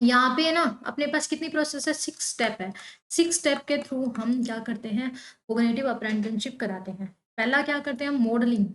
यहाँ पे ना अपने पास कितनी प्रोसेस है, 6 स्टेप है। 6 स्टेप के थ्रू हम क्या करते हैं, कोग्निटिव अप्रेंटिसशिप कराते हैं। पहला क्या करते हैं, मॉडलिंग।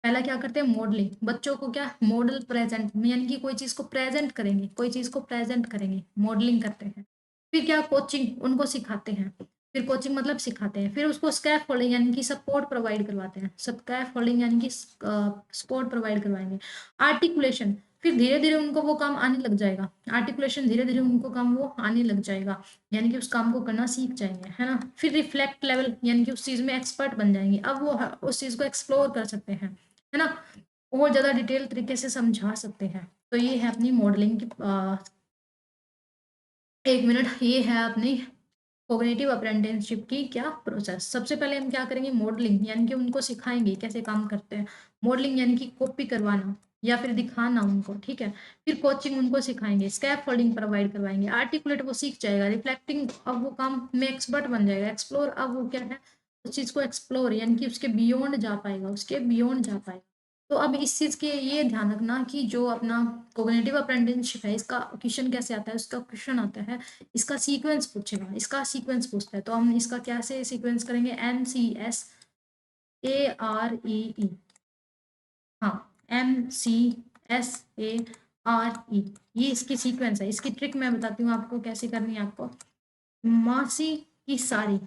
पहला क्या करते हैं, मॉडलिंग। बच्चों को क्या, मॉडल प्रेजेंट, यानी कि कोई चीज को प्रेजेंट करेंगे, कोई चीज को प्रेजेंट करेंगे, मॉडलिंग करते हैं। फिर क्या, कोचिंग उनको सिखाते हैं। फिर कोचिंग मतलब सिखाते हैं। फिर उसको स्कैफोल्डिंग यानी कि सपोर्ट प्रोवाइड करवाते हैं। स्कैफोल्डिंग यानी कि सपोर्ट प्रोवाइड करवाएंगे। आर्टिकुलेशन, फिर धीरे धीरे उनको वो काम आने लग जाएगा। आर्टिकुलेशन, धीरे धीरे उनको काम वो आने लग जाएगा, यानी कि उस काम को करना सीख जाएंगे, है ना। फिर रिफ्लेक्ट लेवल, यानी कि उस चीज में एक्सपर्ट बन जाएंगे। अब वो उस चीज को एक्सप्लोर कर सकते हैं, है ना, और ज़्यादा डिटेल तरीके से समझा सकते हैं। तो ये है अपनी मॉडलिंग की 1 मिनट, ये है अपनी कोग्निटिव अप्रेंटिसशिप की क्या प्रोसेस। सबसे पहले हम क्या करेंगे, मॉडलिंग, यानी कि उनको सिखाएंगे कैसे काम करते हैं। मॉडलिंग यानी कि कॉपी करवाना या फिर दिखाना उनको, ठीक है। फिर कोचिंग उनको सिखाएंगे, स्कैफोल्डिंग प्रोवाइड करवाएंगे। आर्टिकुलेट वो सीख जाएगा। रिफ्लेक्टिंग, अब वो काम में एक्सपर्ट बन जाएगा। एक्सप्लोर, अब वो क्या है, उस चीज़ को एक्सप्लोर यानी कि उसके बियॉन्ड जा पाएगा, उसके बियॉन्ड जा पाएगा। तो अब इस चीज़ के ये ध्यान रखना कि जो अपना कोग्निटिव अप्रेंटिसशिप है, इसका क्वेश्चन कैसे आता है, उसका क्वेश्चन आता है, इसका सीक्वेंस पूछेगा, इसका सीक्वेंस पूछता है। तो हम इसका कैसे सीक्वेंस करेंगे, MCSAREE। हाँ, MCSARE, ये इसकी सीक्वेंस है। इसकी ट्रिक मैं बताती हूँ आपको कैसे करनी है। आपको मौसी की सारी,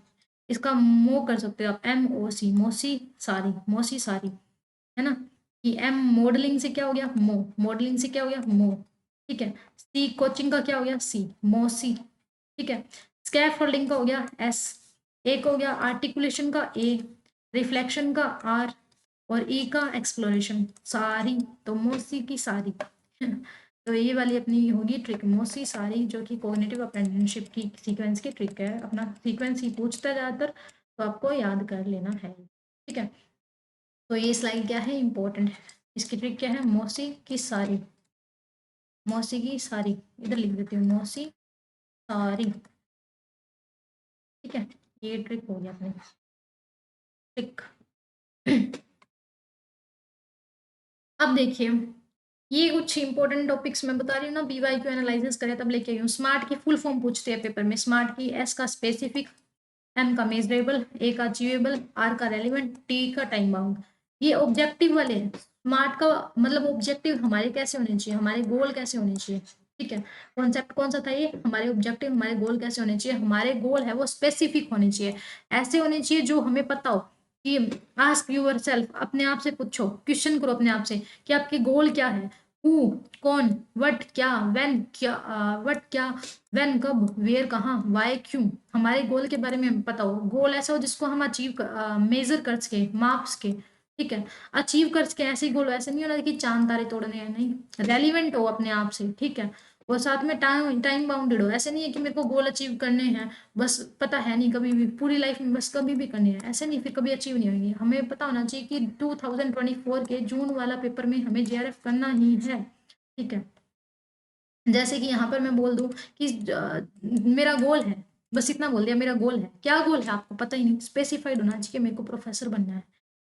इसका मो कर सकते हो आप, MOC, मौसी सारी, मौसी सारी, है ना। कि एम मॉडलिंग से क्या हो गया, मो, मॉडलिंग से क्या हो गया, मो। ठीक है, सी कोचिंग का क्या हो गया, सी, मोसी। ठीक है, स्कैफोल्डिंग का हो गया एस, एक हो गया आर्टिकुलेशन का ए, रिफ्लेक्शन का आर, और ई का एक्सप्लोरेशन सारी। तो मोसी की सारी तो ये वाली अपनी होगी ट्रिक, मोसी सारी, जो कि कॉग्निटिव अप्रेंटिसशिप की सीक्वेंस की ट्रिक है। अपना सीक्वेंस ही पूछता है ज़्यादातर, तो आपको याद कर लेना है, ठीक है। तो ये स्लाइड क्या है, इंपॉर्टेंट है। इसकी ट्रिक क्या है, मौसी की सारी, मौसी की सारी, इधर लिख देती हूँ, मौसी सारी। ठीक है, ये ट्रिक हो गया अपनी ट्रिक। अब देखिए, ये कुछ इंपॉर्टेंट टॉपिक्स मैं बता रही हूँ ना, BYQ एनालिसिस करें तब लेके आई हूँ। स्मार्ट की फुल फॉर्म पूछते हैं पेपर में। स्मार्ट की, S का स्पेसिफिक, M का मेजरेबल, A का अचीवेबल, R का रेलिवेंट, T का टाइम बाउंड। ये ऑब्जेक्टिव वाले हैं। स्मार्ट का मतलब ऑब्जेक्टिव हमारे कैसे होने चाहिए, हमारे गोल कैसे होने चाहिए। ठीक है, कॉन्सेप्ट कौन सा था ये, हमारे ऑब्जेक्टिव, हमारे गोल कैसे होने चाहिए। हमारे गोल है वो स्पेसिफिक होने चाहिए, ऐसे होने चाहिए जो हमें पता हो कि आस्क यूर सेल्फ, अपने आप से पूछो, क्वेश्चन करो अपने आप से कि आपके गोल क्या है। हु, कौन, व्हाट क्या, व्हेन क्या, व्हाट क्या, व्हेन कब, वेयर कहाँ, व्हाई क्यों, हमारे गोल के बारे में हमें पता हो। गोल ऐसा हो जिसको हम मेजर कर सके, माप सके, ठीक है। अचीव कर सके, ऐसे गोल ऐसे नहीं होना कि चांद तारे तोड़ने हैं, नहीं, रेलिवेंट हो अपने आप से, ठीक है। और साथ में टाइम टाइम बाउंडेड हो, ऐसे नहीं है कि मेरे को गोल अचीव करने हैं, बस पता है नहीं, कभी भी पूरी लाइफ में बस कभी भी करने हैं, ऐसे नहीं, फिर कभी अचीव नहीं होंगे। हमें पता होना चाहिए कि 2024 के जून वाला पेपर में हमें जेआरएफ करना ही है, ठीक है। जैसे कि यहाँ पर मैं बोल दूं कि मेरा गोल है, बस इतना बोल दिया, मेरा गोल है, क्या गोल है आपको पता ही नहीं, स्पेसिफाइड होना चाहिए, मेरे को प्रोफेसर बनना है,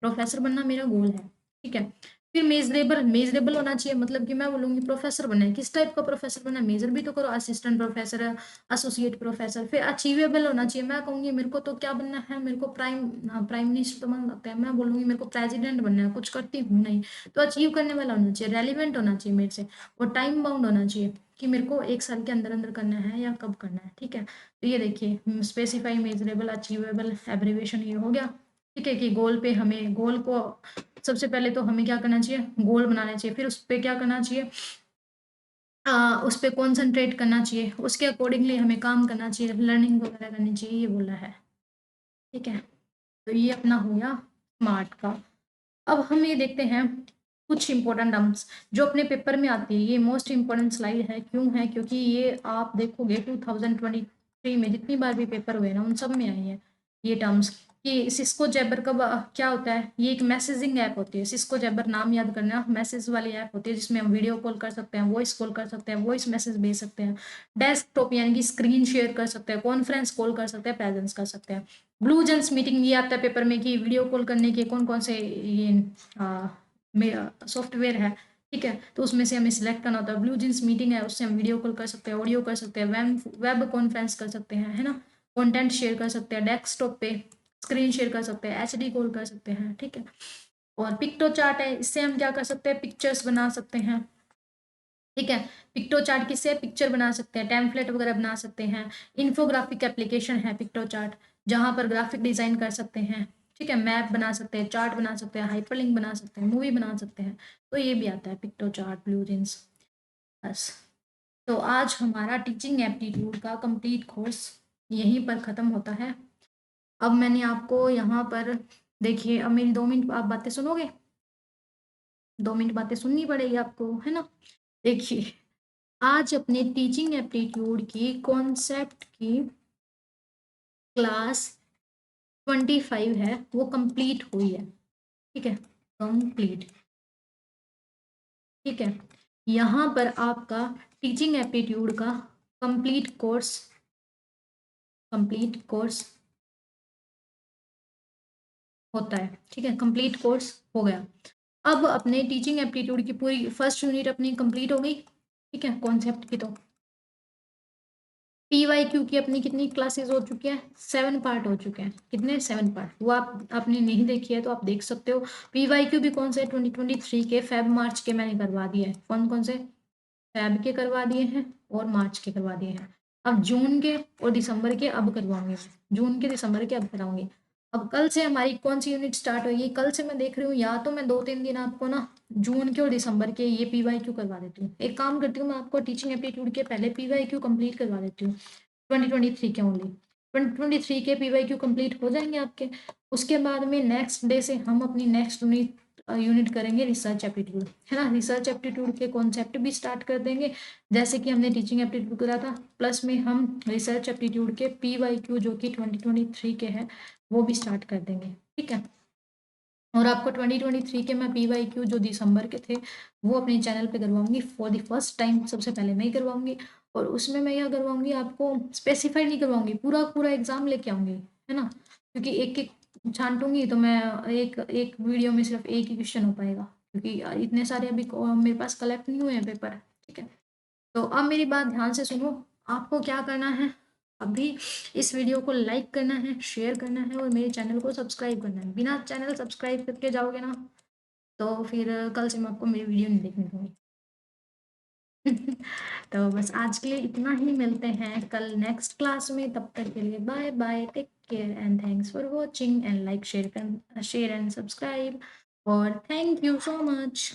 प्रोफेसर बनना मेरा गोल है, ठीक है। फिर मेजरेबल, मेजरेबल होना चाहिए, मतलब कि मैं बोलूंगी प्रोफेसर बनना है, किस टाइप का प्रोफेसर बनना है, मेजर भी तो करो, असिस्टेंट प्रोफेसर है, एसोसिएट प्रोफेसर। फिर अचीवेबल होना चाहिए, मैं कहूंगी मेरे को तो क्या बनना है, मेरे को प्राइम मिनिस्टर तो बन सकता है, मैं बोलूंगी मेरे को प्रेसिडेंट बनना है, कुछ करती हूँ नहीं, तो अचीव करने वाला होना चाहिए, रेलिवेंट होना चाहिए मेरे से, और टाइम बाउंड होना चाहिए कि मेरे को 1 साल के अंदर अंदर करना है या कब करना है, ठीक है। तो ये देखिए, स्पेसिफाई, मेजरेबल, अचीवेबल, एब्रीवेशन, ये हो गया, ठीक है। कि गोल पे हमें, गोल को सबसे पहले तो हमें क्या करना चाहिए, गोल बनाना चाहिए, फिर उस पर क्या करना चाहिए, उस पर कॉन्सेंट्रेट करना चाहिए, उसके अकॉर्डिंगली हमें काम करना चाहिए, लर्निंग वगैरह करनी चाहिए, ये बोला है, ठीक है। तो ये अपना हो गया स्मार्ट का। अब हम ये देखते हैं कुछ इंपॉर्टेंट टर्म्स जो अपने पेपर में आती है। ये मोस्ट इंपॉर्टेंट स्लाइड है, क्यों है, क्योंकि ये आप देखोगे 2023 में जितनी बार भी पेपर हुए ना, उन सब में आई है ये टर्म्स। कि सिस्को जैबर का क्या होता है, ये एक मैसेजिंग ऐप होती है, सिस्को जैबर नाम याद करना, मैसेज वाली ऐप होती है जिसमें हम वीडियो कॉल कर सकते हैं, वॉइस कॉल कर सकते हैं, वॉइस मैसेज भेज सकते हैं, डेस्कटॉप यानी कि स्क्रीन शेयर कर सकते हैं, कॉन्फ्रेंस कॉल कर सकते हैं, प्रेजेंस कर सकते हैं। ब्लू जेंस मीटिंग, ये आता है पेपर में कि वीडियो कॉल करने के कौन कौन से ये सॉफ्टवेयर है, ठीक है। तो उसमें से हमें सिलेक्ट करना होता है, ब्लू जेंस मीटिंग है, उससे हम वीडियो कॉल कर सकते हैं, ऑडियो कर सकते हैं, वेब कॉन्फ्रेंस कर सकते हैं, है ना, कंटेंट शेयर कर सकते हैं, डेस्कटॉप पे स्क्रीन शेयर कर सकते हैं, एचडी कॉल कर सकते हैं, ठीक है। और पिक्टो चार्ट है, इससे हम क्या कर सकते हैं, पिक्चर्स बना सकते हैं, ठीक है। पिक्टो चार्ट किससे पिक्चर बना सकते हैं, टेम्पलेट वगैरह बना सकते हैं। इन्फोग्राफिक एप्लीकेशन है पिक्टो चार्ट, जहां पर ग्राफिक डिजाइन कर सकते हैं, ठीक है, मैप बना सकते हैं, चार्ट बना सकते हैं, हाइपरलिंक बना सकते हैं, मूवी बना सकते हैं। तो ये भी आता है पिक्टो चार्ट, ब्लू जींस, बस। तो आज हमारा टीचिंग एप्टीट्यूड का कंप्लीट कोर्स यहीं पर ख़त्म होता है। अब मैंने आपको यहाँ पर, देखिए, अब मेरी 2 मिनट आप बातें सुनोगे, 2 मिनट बातें सुननी पड़ेगी आपको, है ना। देखिए, आज अपने टीचिंग एप्टीट्यूड की कॉन्सेप्ट की क्लास 25 है, वो कंप्लीट हुई है, ठीक है, कंप्लीट, ठीक है। यहाँ पर आपका टीचिंग एप्टीट्यूड का कंप्लीट कोर्स होता है, ठीक है, कंप्लीट कोर्स हो गया। अब अपने टीचिंग एप्टीट्यूड की पूरी फर्स्ट यूनिट अपनी कंप्लीट हो गई, ठीक है, कॉन्सेप्ट की। तो PYQ की अपनी कितनी क्लासेस हो चुकी हैं, 7 पार्ट हो चुके हैं, कितने, 7 पार्ट, वो आपने नहीं देखी है तो आप देख सकते हो। PYQ भी कौन से 2023 के फेब मार्च के मैंने करवा दिए हैं, कौन कौन से, फेब के करवा दिए हैं और मार्च के करवा दिए हैं। अब जून के और दिसंबर के अब करवाऊंगी, जून के दिसंबर के अब कराऊंगी। अब कल से हमारी कौन सी यूनिट स्टार्ट होगी, कल से मैं देख रही हूँ, या तो मैं 2-3 दिन आपको ना जून के और दिसंबर के ये PYQ करवा देती हूँ। एक काम करती हूँ, मैं आपको टीचिंग एप्टीट्यूड के पहले PYQ कंप्लीट करवा देती हूँ, 2023 के ओनली। 2023 के PYQ कंप्लीट हो जाएंगे आपके। उसके बाद में नेक्स्ट डे से हम अपनी नेक्स्ट यूनिट करेंगे रिसर्च एप्टीट्यूड, है ना। रिसर्च एप्टीट्यूड के कॉन्सेप्ट भी स्टार्ट कर देंगे, जैसे कि हमने टीचिंग एप्टीट्यूड करा था, प्लस में हम रिसर्च एप्टीट्यूड के PYQ जो कि 2023 के हैं वो भी स्टार्ट कर देंगे, ठीक है। और आपको 2023 के मैं PYQ जो दिसंबर के थे वो अपने चैनल पे करवाऊंगी फॉर द फर्स्ट टाइम, सबसे पहले मैं ही करवाऊंगी। और उसमें मैं क्या करवाऊंगी, आपको स्पेसिफाई नहीं करवाऊंगी, पूरा पूरा एग्जाम लेके आऊंगी, है ना। क्योंकि एक एक छांटूंगी तो मैं एक एक वीडियो में सिर्फ एक ही क्वेश्चन हो पाएगा, क्योंकि इतने सारे अभी मेरे पास कलेक्ट नहीं हुए हैं पेपर, ठीक है। तो अब मेरी बात ध्यान से सुनो, आपको क्या करना है, अभी इस वीडियो को लाइक करना है, शेयर करना है और मेरे चैनल को सब्सक्राइब करना है। बिना चैनल सब्सक्राइब करके जाओगे ना, तो फिर कल से मैं आपको मेरी वीडियो नहीं देखने दूंगी। तो बस आज के लिए इतना ही, मिलते हैं कल नेक्स्ट क्लास में, तब तक के लिए bye bye, take care and thanks for watching and like share and subscribe और थैंक यू सो मच।